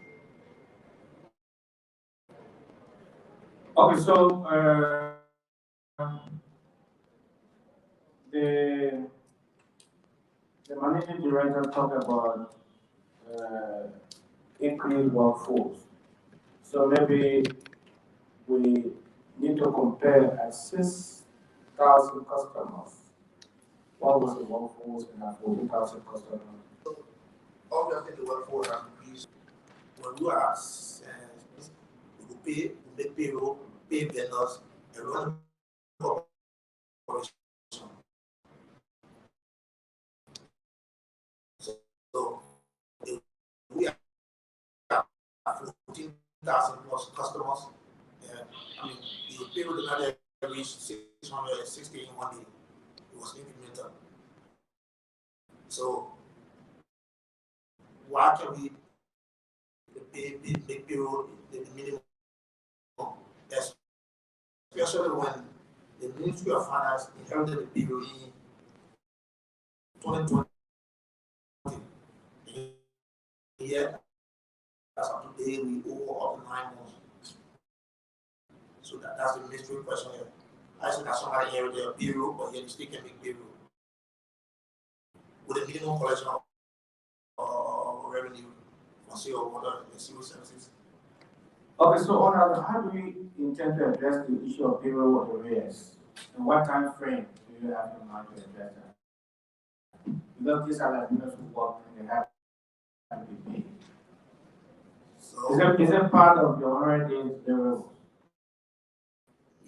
Okay, so the managing director talked about increased workforce. So maybe we need to compare at 6,000 customers. What was the workforce and at 40,000 customers? So obviously the workforce has increased. When we are we will pay, we make payroll, pay vendors, and run the corporation. So we are 14,000 plus customers. I mean, the payroll did not reach 660 in 1 day. It was incremental. So why can we make payroll the minimum? Especially when the Ministry of Finance inherited the payroll in 2020. Yet, as of today, we owe up to 9 months. So that's the ministry question here. I said that somebody inherited a payroll, but yet they still can make payroll with a minimum collection of revenue from sale of water and civil services. Okay, so how do we intend to address the issue of payroll arrears? And what time frame do you have in mind to address that? Because these are like people who work and they have to be paid. So, is it part of your 100 days payroll?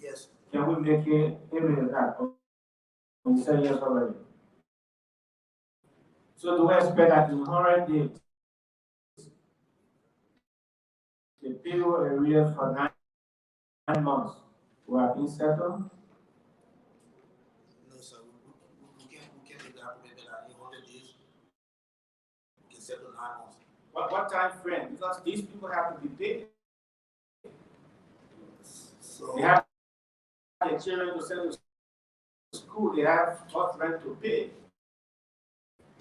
Yes. Can we make it immediate that? We say yes already. So do we expect that in 100 days, the payroll arrears for 9 months will have been settled? No, sir. We can't make that commitment that in 100 days we can settle 9 months. What time frame? Because these people have to be paid. So they have their children to send to school. They have hot rent to pay.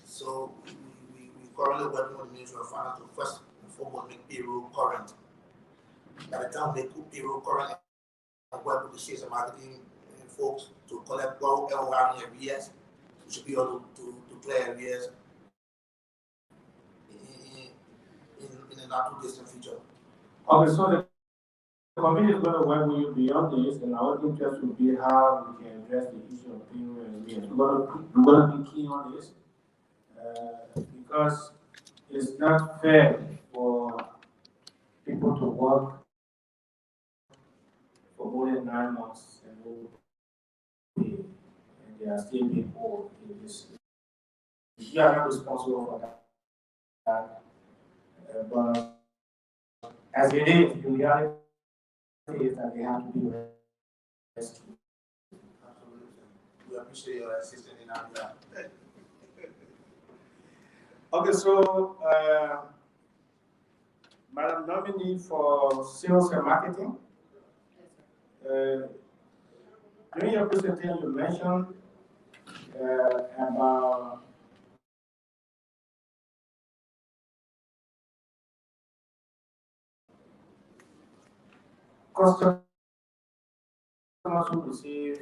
So we currently working with the Ministry of Finance to first and foremost make payroll current. By the time they put payroll current work with the sales and marketing folks to collect what we have in arrears. We should be able to clear arrears in a not too distant future. Okay, so the committee is going to work with you beyond this, and our interest will be how we can address the issue of payment arrears. We're going to be keen on this because it's not fair for people to work for more than 9 months and no pay, and they are still being owed in this. You are not responsible for that. But as it is, the reality is that they have to be rescued. Absolutely. We appreciate your assistance in that. Okay, so Madam Nominee for Sales and Marketing, during your presentation you mentioned about customers who receive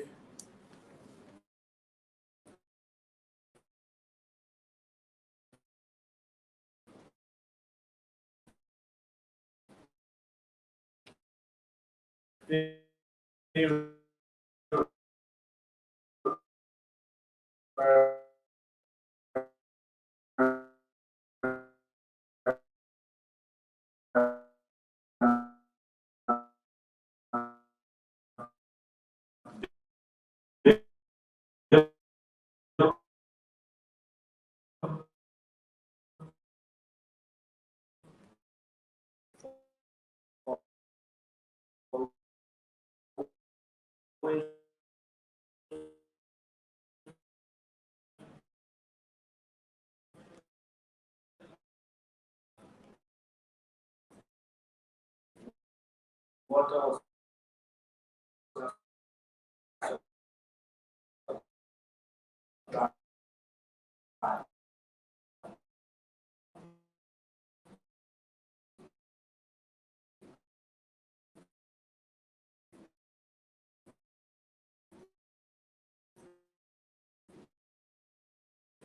what else?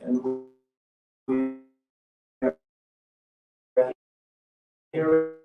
And we hear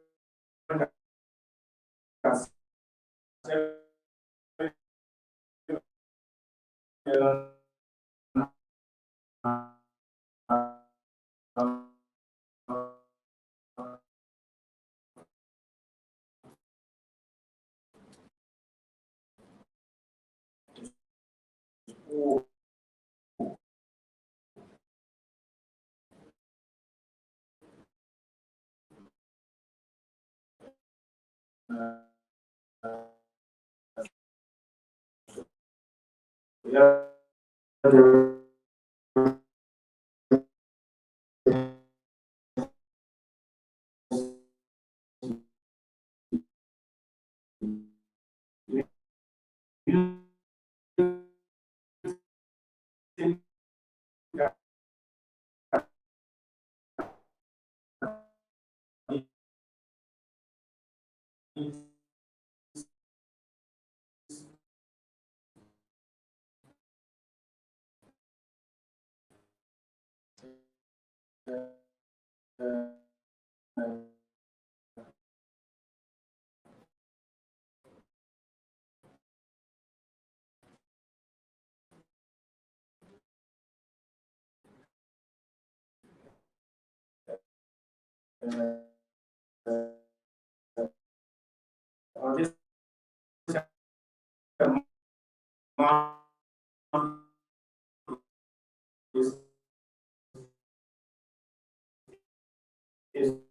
on this is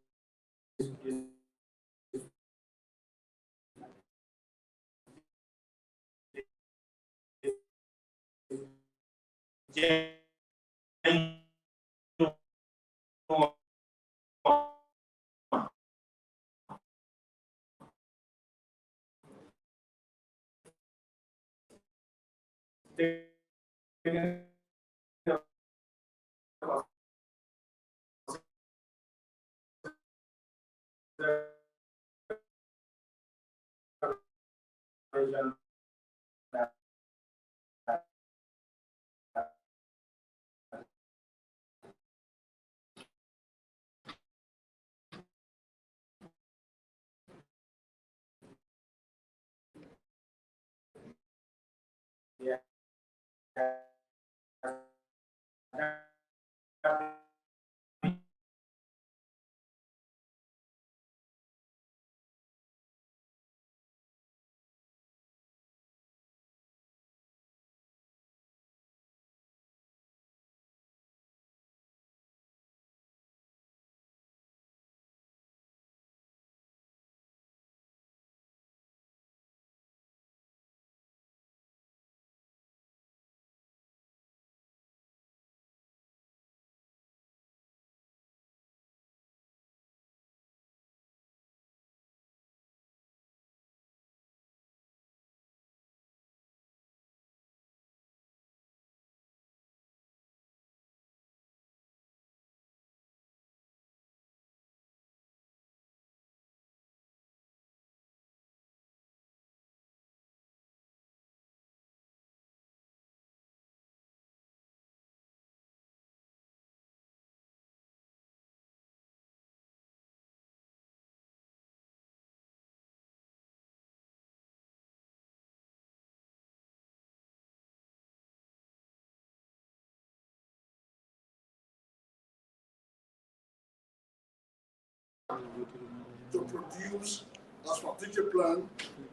to produce a strategic plan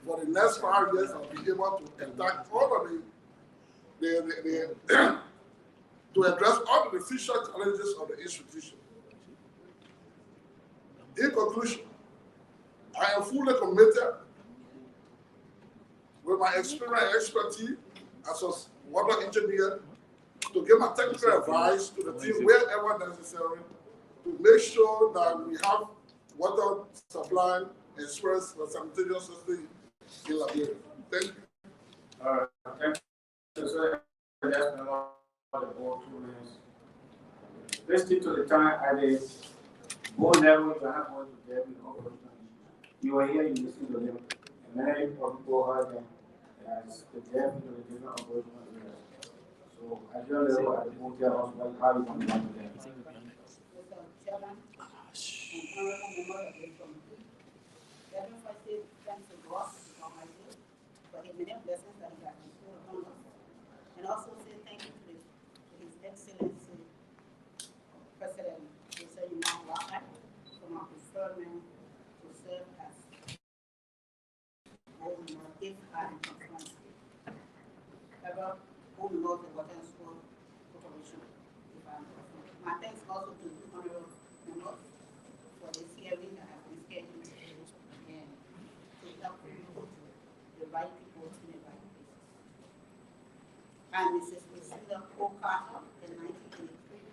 for the next 5 years and be able to conduct all of the to address all the future challenges of the institution. In conclusion, I am fully committed with my experience and expertise as a water engineer to give my technical advice to the team wherever necessary to make sure that we have water supply and express the sanitation system in Liberia. Thank you. All right, thank you. So that's the board 2 minutes. Let's stick to the time at the board level. You have one to them. You are here, you listen to them. And many people heard them as the depth into the different operational areas. So at your level, at the board level, how you can handle them. Chairman, and honorable member of the committee. Let me first say thanks to God Almighty for the many blessings that He has bestowed upon us, and also say thank you to His Excellency President Jose Imam Wahad for my preferment to serve as owner if I am confronted. Ever owner of the Water and School Corporation if I am confronted. My thanks also to the honorable members for this hearing that has been scheduled and to help recruit the right people to the right places. I'm Mrs. Priscilla O. Carter, a 1983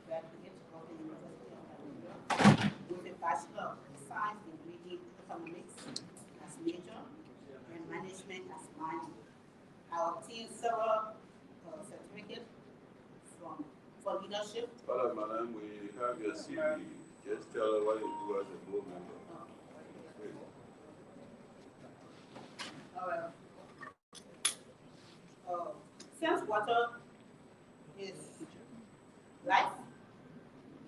graduate of the University of Liberia with a Bachelor of Science degree in Economics as major and Management as minor. I obtained several certificates for leadership. Father, madam, we have your CV. Just tell her what you do as a board member. Since water is life,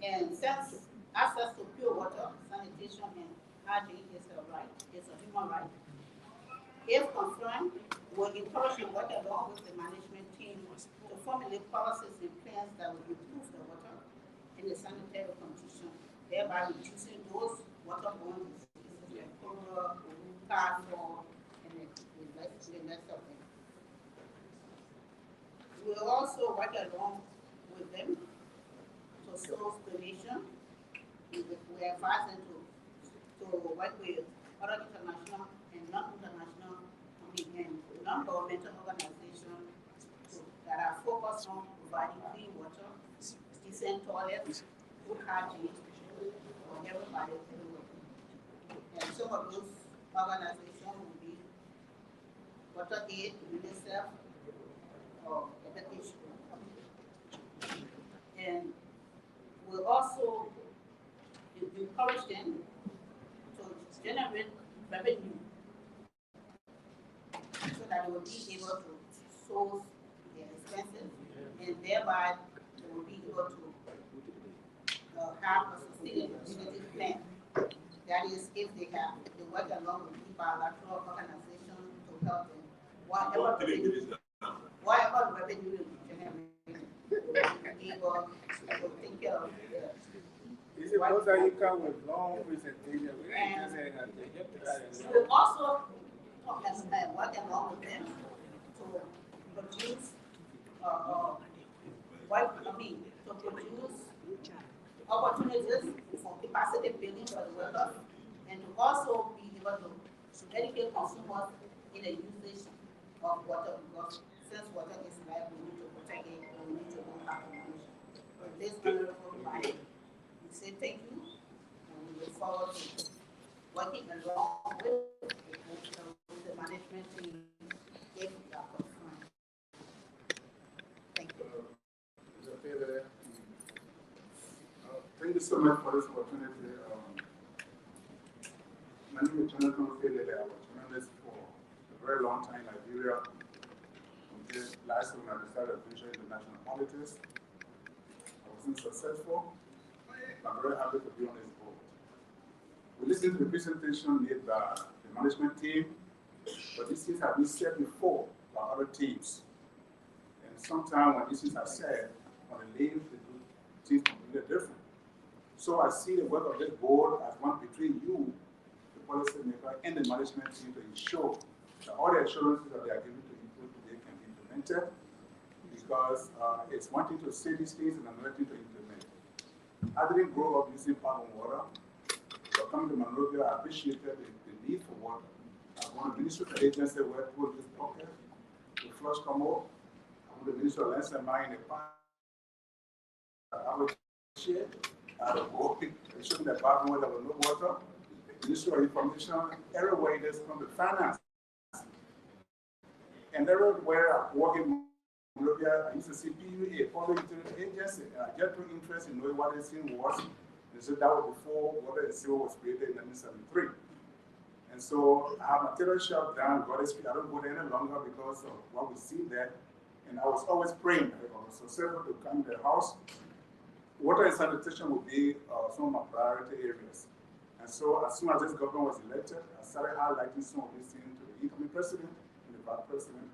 and since access to pure water, sanitation, and hygiene is a right, it's a human right, if confirmed, will encourage the water along with the management team to formulate policies and plans that will improve the water and the sanitary condition, thereby reducing those waterborne diseases like cholera, typhoid, and the rest of them. We will also work along with them to source donation. We advise them to work with other international and non-international and non-governmental organizations that are focused on providing clean water, decent toilets, good hygiene for everybody everywhere. And some of those organizations will be WaterAid, UNICEF, or education. And we'll also encourage them to generate revenue so that they will be able to source their expenses and thereby they will be able to have a sustainability plan. That is, if they work along with the bilateral organization to help them, whatever revenue they generate, neighbor will take care of Is it because that you come with long presentation? we also work along with them to produce, to produce opportunities for capacity building for the workers, and to also be able to educate consumers in the usage of water, because since water is life, we need to protect it, and we need to know how to manage it. With this honorable body, we say thank you, and we look forward to working along with the management team if you are concerned. Thank you. Thank you so much for this opportunity. My name is Jonathan Felele. I was journalist for a very long time in Nigeria. Until last when I decided to venture into national politics, I wasn't successful. I'm very happy to be on this board. We listened to the presentation made by the management team, but these things have been said before by other teams. And sometimes when these things are said, on the leave, they do things completely different. So I see the work of this board as one between you, the policymaker, and the management team to ensure that all the assurances that they are giving to you today can be implemented, because it's one thing to say these things and another thing to implement. I didn't grow up using pipe and water, but coming to Monrovia, I appreciated the need for water. I want to minister to the agency where people use bucket, the flush come out. I want to minister to lands and mine in the pipe. I would share. I would go showing the bathroom where there was no water. Minister of information, everywhere there's from the finance. And everywhere I work in Monrovia, I used to see PUA, Public Utility Agency, and I get real interest in knowing what this thing was. And so that was before Water and Sewer was created in 1973. And so I have my tailor shop down, God is, I don't go there any longer because of what we see there. And I was always praying. I was successful to come to the house. Water and sanitation would be some of my priority areas. And so as soon as this government was elected, I started highlighting some of these things to the incoming president and the vice president,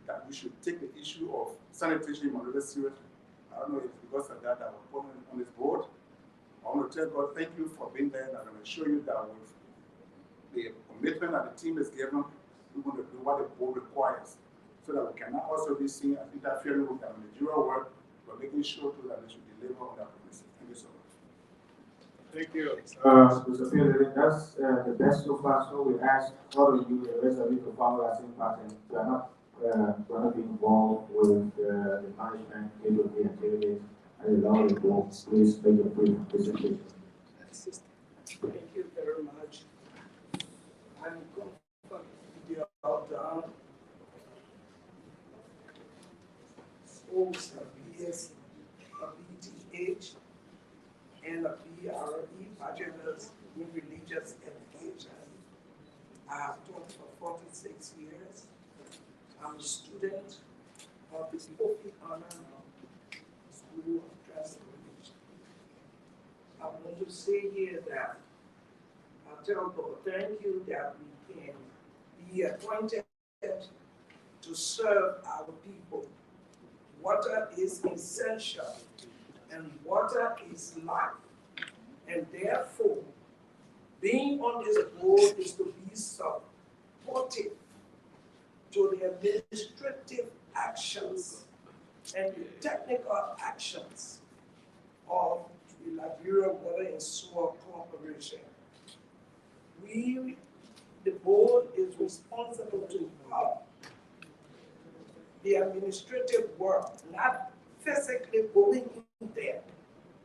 that we should take the issue of sanitation in Monrovia seriously. I don't know if it's because of that I was put on this board. I want to tell God, thank you for being there, and I'm going to show you that with the commitment that the team is given, we're going to do what the board requires, so that we cannot also be seen as interfering with our managerial work, but making sure too that they should deliver on their promises. Thank you so much. Thank you. Mr. Felele, that's the best so far. So we ask all of you, the rest of you, to follow that same pattern. We are not going to be involved with the management, KWP and KWP, and allow the board. Please make a brief presentation. Thank you very much. I'm comfortable with your down. Schools a BS, a BTH, and a BRE, bachelor's in religious education. I have taught for 46 years. I'm a student of the Kofi Annan School of Transformation. I want to say here that I tell God, thank you that we can be appointed to serve our people. Water is essential, and water is life. And therefore, being on this board is to be supportive to the administrative actions and the technical actions of the Liberia Water and Sewer Corporation. We, the board, is responsible to help the administrative work, not physically going in there,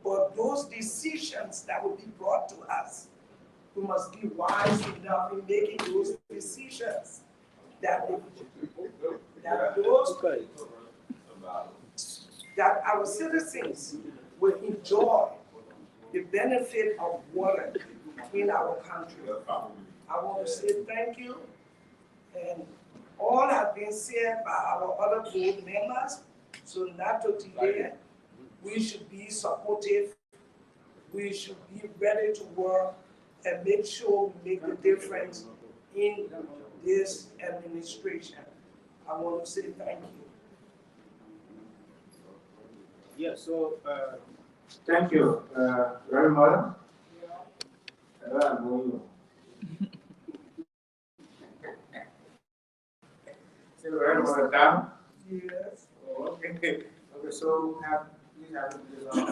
but those decisions that will be brought to us, we must be wise enough in making those decisions that our citizens will enjoy the benefit of water in our country. I want to say thank you, and all have been said by our other board members, so not to delay. We should be supportive, we should be ready to work and make sure we make the difference in this administration. I want to say thank you. Yeah, so Thank you very much. So very much down. Yes. Okay. Okay, so please have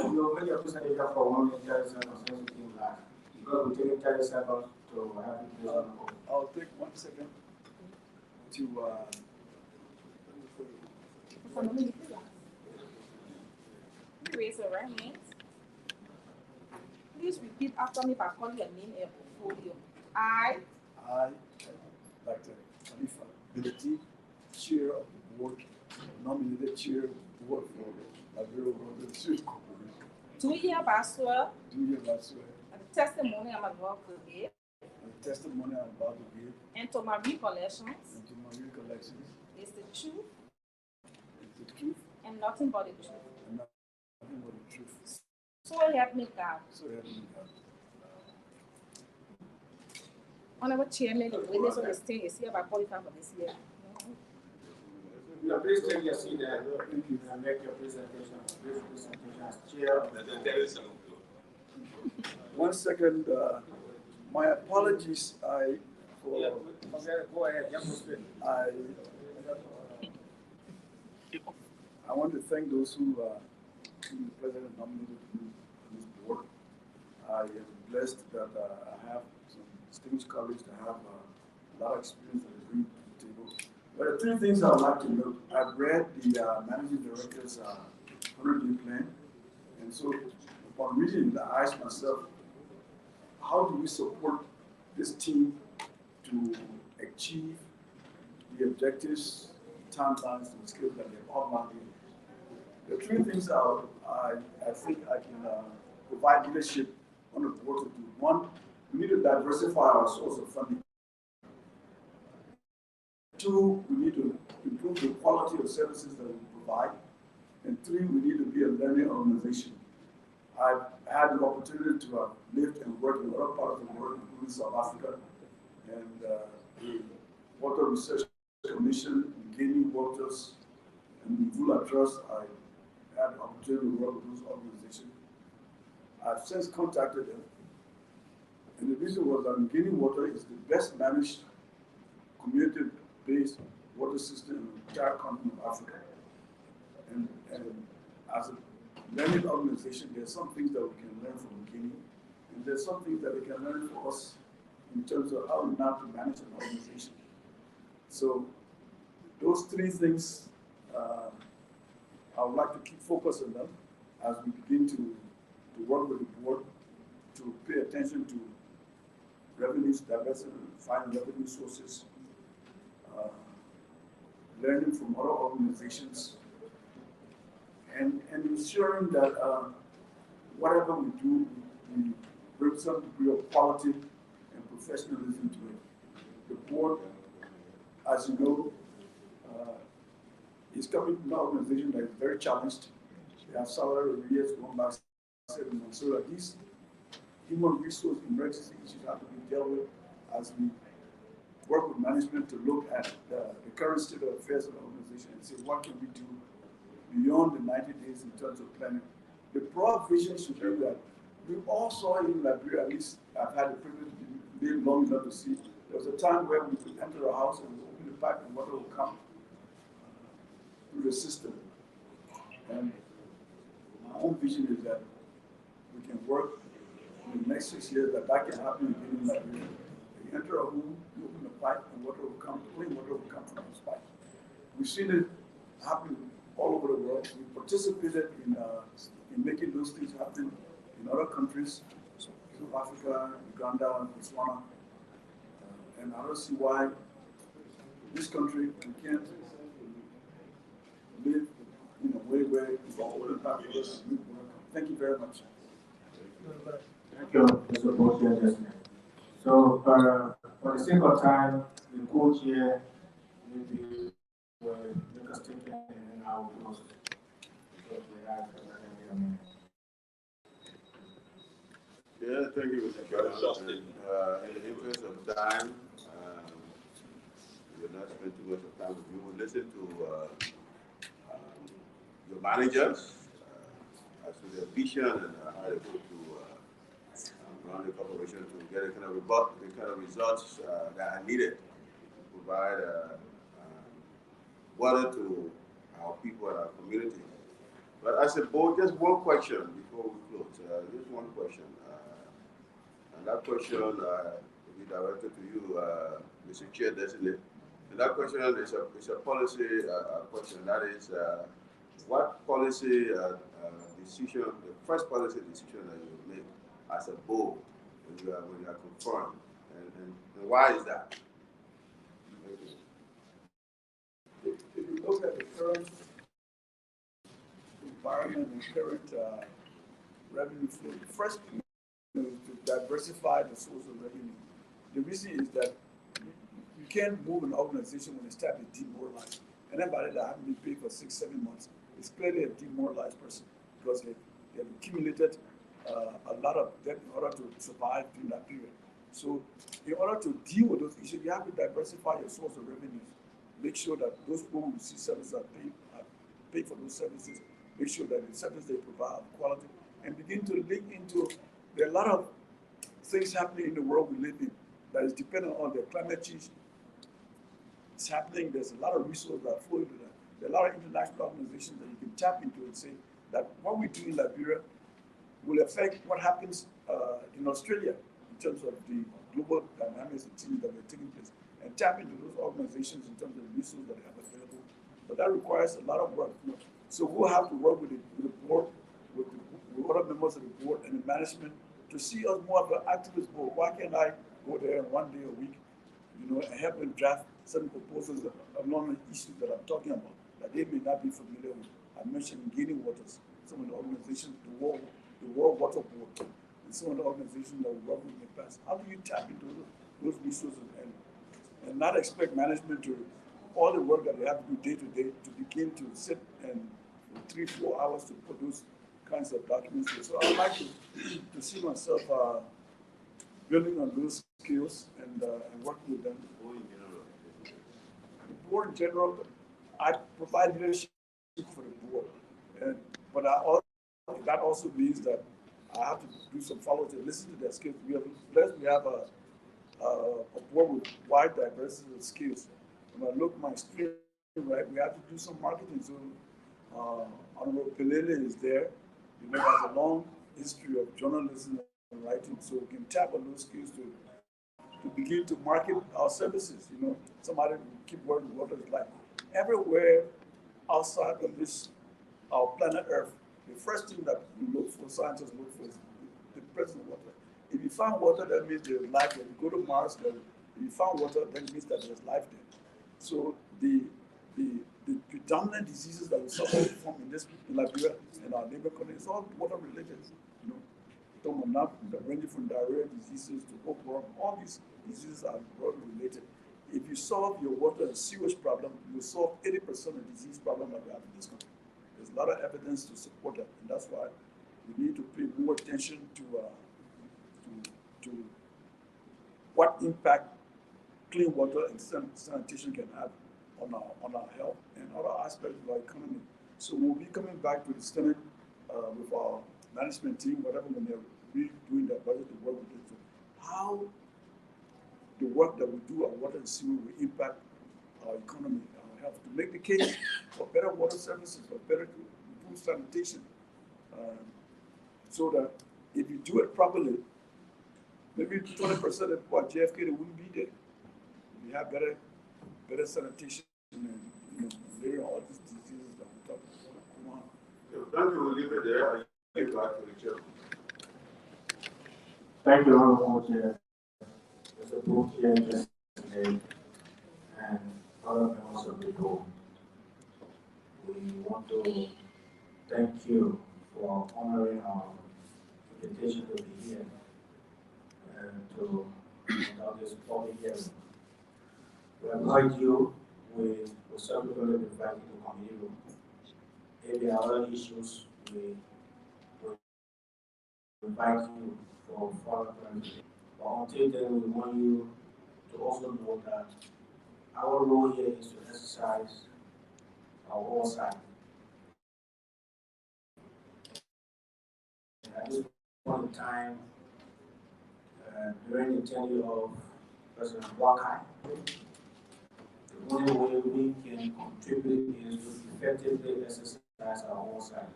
you make your presentation for 1 minute 30 seconds since you came back. Because we take 30 seconds to have you place on the board. I'll take 1 second to Raise your right hand. Please repeat after me by calling your name and portfolio. I, Dr. Khalifa Bility, Chair of the Board, nominated Chair of the Board for Liberia Road Street Corporation. do hereby swear Do hereby swear that the testimony I'm about to give the testimony I'm about to give and to my recollections and to my recollections is the truth is the truth and nothing but the truth. and nothing but the truth. So help me God. So help me God. Honorable Chairman, the witness of the state is hereby qualified for this year. Yeah, please take your seat and make your presentation. Brief presentation as chair. 1 second, my apologies. go ahead. I want to thank those who the president nominated to this board. I am blessed that I have some distinguished colleagues that have a lot of experience that they bring to the table. But the three things I would like to note: I've read the managing director's 100-day plan, and so upon reading it, I asked myself, how do we support this team to achieve the objectives, timelines, and skills that they've outlined? The three things I think I can provide leadership on the board to do. One, we need to diversify our source of funding. Two, we need to improve the quality of services that we provide. And three, we need to be a learning organization. I've had the opportunity to have lived and worked in other parts of the world, including South Africa, and the Water Research Commission, Gaining Waters, and the Vula Trust. I had the opportunity to work with those organizations. I've since contacted them, and the reason was that Gaining Water is the best managed community-based water system in the entire continent of Africa. And as a learning organization, there's some things that we can learn from Guinea, and there's some things that they can learn from us in terms of how not to manage an organization. So those three things, I would like to keep focus on them as we begin to work with the board to pay attention to revenues, diversity, finding revenue sources, learning from other organizations, and ensuring that whatever we do, we bring some degree of quality and professionalism to it. The board, as you know, is coming from an organization that is very challenged. They have salary arrears going back 7 months. So that these human resource emergency issues have to be dealt with as we work with management to look at the current state of affairs of the organization and say, what can we do beyond the 90 days in terms of planning? The broad vision should be that we all saw in Liberia, at least I've had the privilege to live long enough to see, there was a time where we could enter a house and open the pipe and water would come through the system. And my own vision is that we can work in the next 6 years that can happen again in Liberia. You enter a home, you open the pipe, and water will come, clean water will come from this pipe. We've seen it happen all over the world. We participated in making those things happen in other countries, South Africa, Uganda, Botswana, and I don't see why this country we can't live in a way where it's all impact us. Thank you very much. Thank you, Mr. Bosia. So, for the sake of time, the co-chair maybe will make a statement and I will close. Yeah, thank you, Mr. Chairman. In the interest of time, we will not spend too much of time with you. We'll listen to your managers, to their vision and how they go to run the corporation to get the kind of results that are needed to provide water to our people and our community. But as a board, just one question before we close. Just one question. And that question will be directed to you, Mr. Chair Designate. And that question is a policy question. That is, what policy decision, the first policy decision that you make as a board when you are confirmed, and why is that? If you look at the current environment and current revenue flow, the first thing is to diversify the source of revenue. The reason is that you can't move an organization when it's time to demoralize. Anybody that hasn't been paid for 6-7 months is clearly a demoralized person because they've accumulated a lot of debt in order to survive during that period. So in order to deal with those issues, you have to diversify your source of revenues. Make sure that those people who receive services are paid for those services. Make sure that the services they provide are quality, and begin to link into, there are a lot of things happening in the world we live in that is dependent on the climate change. It's happening, there's a lot of resources that flow into that. There are a lot of international organizations that you can tap into and say that what we do in Liberia will affect what happens in Australia in terms of the global dynamics and things that are taking place, and tap into those organizations in terms of the resources that they have available. But that requires a lot of work. So we'll have to work with the board, with other members of the board and the management to see us more of an activist board. Why can't I go there 1 day a week, and help them draft certain proposals along the issues that I'm talking about that they may not be familiar with? I mentioned Gaining Waters, some of the organizations, the World Water Board, and some of the organizations that we work with in the past. How do you tap into those resources and not expect management to, all the work that they have to do day to day, to begin to sit and 3-4 hours to produce kinds of documents. So I'd like to see myself building on those skills and working with them. The board in general, I provide leadership for the board, but that also means that I have to do some follow-up and listen to their skills. We have a board with wide diversity of skills. When I look at my stream, right, we have to do some marketing. So Honorable Pelele is there. Has a long history of journalism and writing, so we can tap on those skills to begin to market our services. Somebody will keep working what it's like. Everywhere outside of this, our planet Earth, the first thing that we look for, scientists look for, is the presence of water. If you find water, that means there's life there. You go to Mars, if you find water, that means that there's life there. So the predominant diseases that we suffer from in Liberia and our neighbor countries, it's all water related. Ranging from diarrhea diseases to hookworm, all these diseases are water related. If you solve your water and sewage problem, you solve 80% of the disease problem that we have in this country. There's a lot of evidence to support that, and that's why we need to pay more attention to what impact clean water and sanitation can have on our health and other aspects of our economy. So we'll be coming back to the Senate with our management team, whatever, when they're redoing their budget, to work with it. So how the work that we do on water and sewer will impact our economy, our health, to make the case for better water services, for better improved sanitation, so that if you do it properly, maybe 20% of what JFK, they wouldn't be there. We have better sanitation and malaria, all these diseases that we talk about. Thank you. We'll leave it there. I'll give it back to the chair. Thank you, Honorable Chair. As a board chair today and other members of the board, we want to thank you for honoring our invitation to be here and to conduct this public hearing. We invite you, we subsequently invite you to committee room. If there are other issues, we will invite you for further clarification. But until then, we want you to also know that our role here is to exercise our oversight this point in time, during the tenure of President Wakai, the only way we can contribute is to effectively exercise our oversight.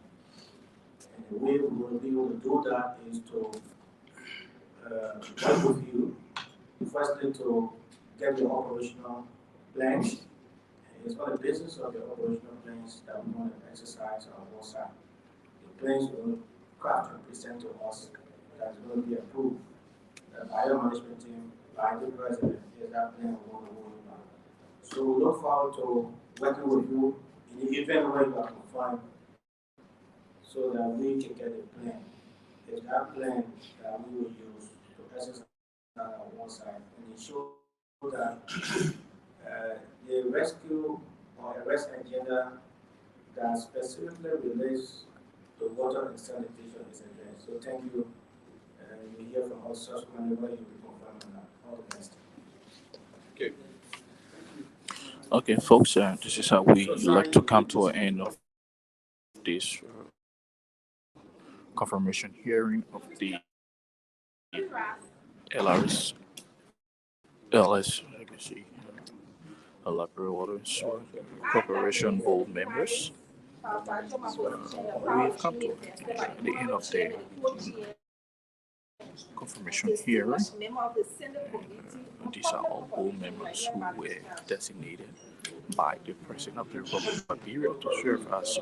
And the way we're going to be able to do that is to work with you, firstly to get your operational plans. It's on the basis of your operational plans that we want to exercise our oversight. The plans will craft and present to us that's going to be approved by your management team, by the president, is that plan we're going to work on. So we look forward to working with you in the event where you are confined so that we can get a plan. It's that plan that we will use to exercise our oversight and ensure that the rescue or arrest agenda that specifically relates to water and sanitation is addressed. So thank you. You hear from us subsequently where you will confirm on that. All the best. Okay. Okay, folks, this is how we like to come to an end of this confirmation hearing of the LS, let me see, Library Water and Sewer Corporation board members. We've come to the end of the confirmation hearing. These are all board members who were designated by the President of the Republic of Liberia to serve as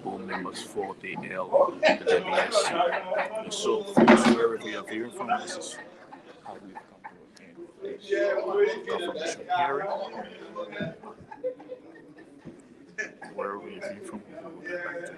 board members for the LWSC. So, wherever you are viewing from, this is how we've come to an end confirmation hearing. Wherever you are viewing from, we'll get back to you.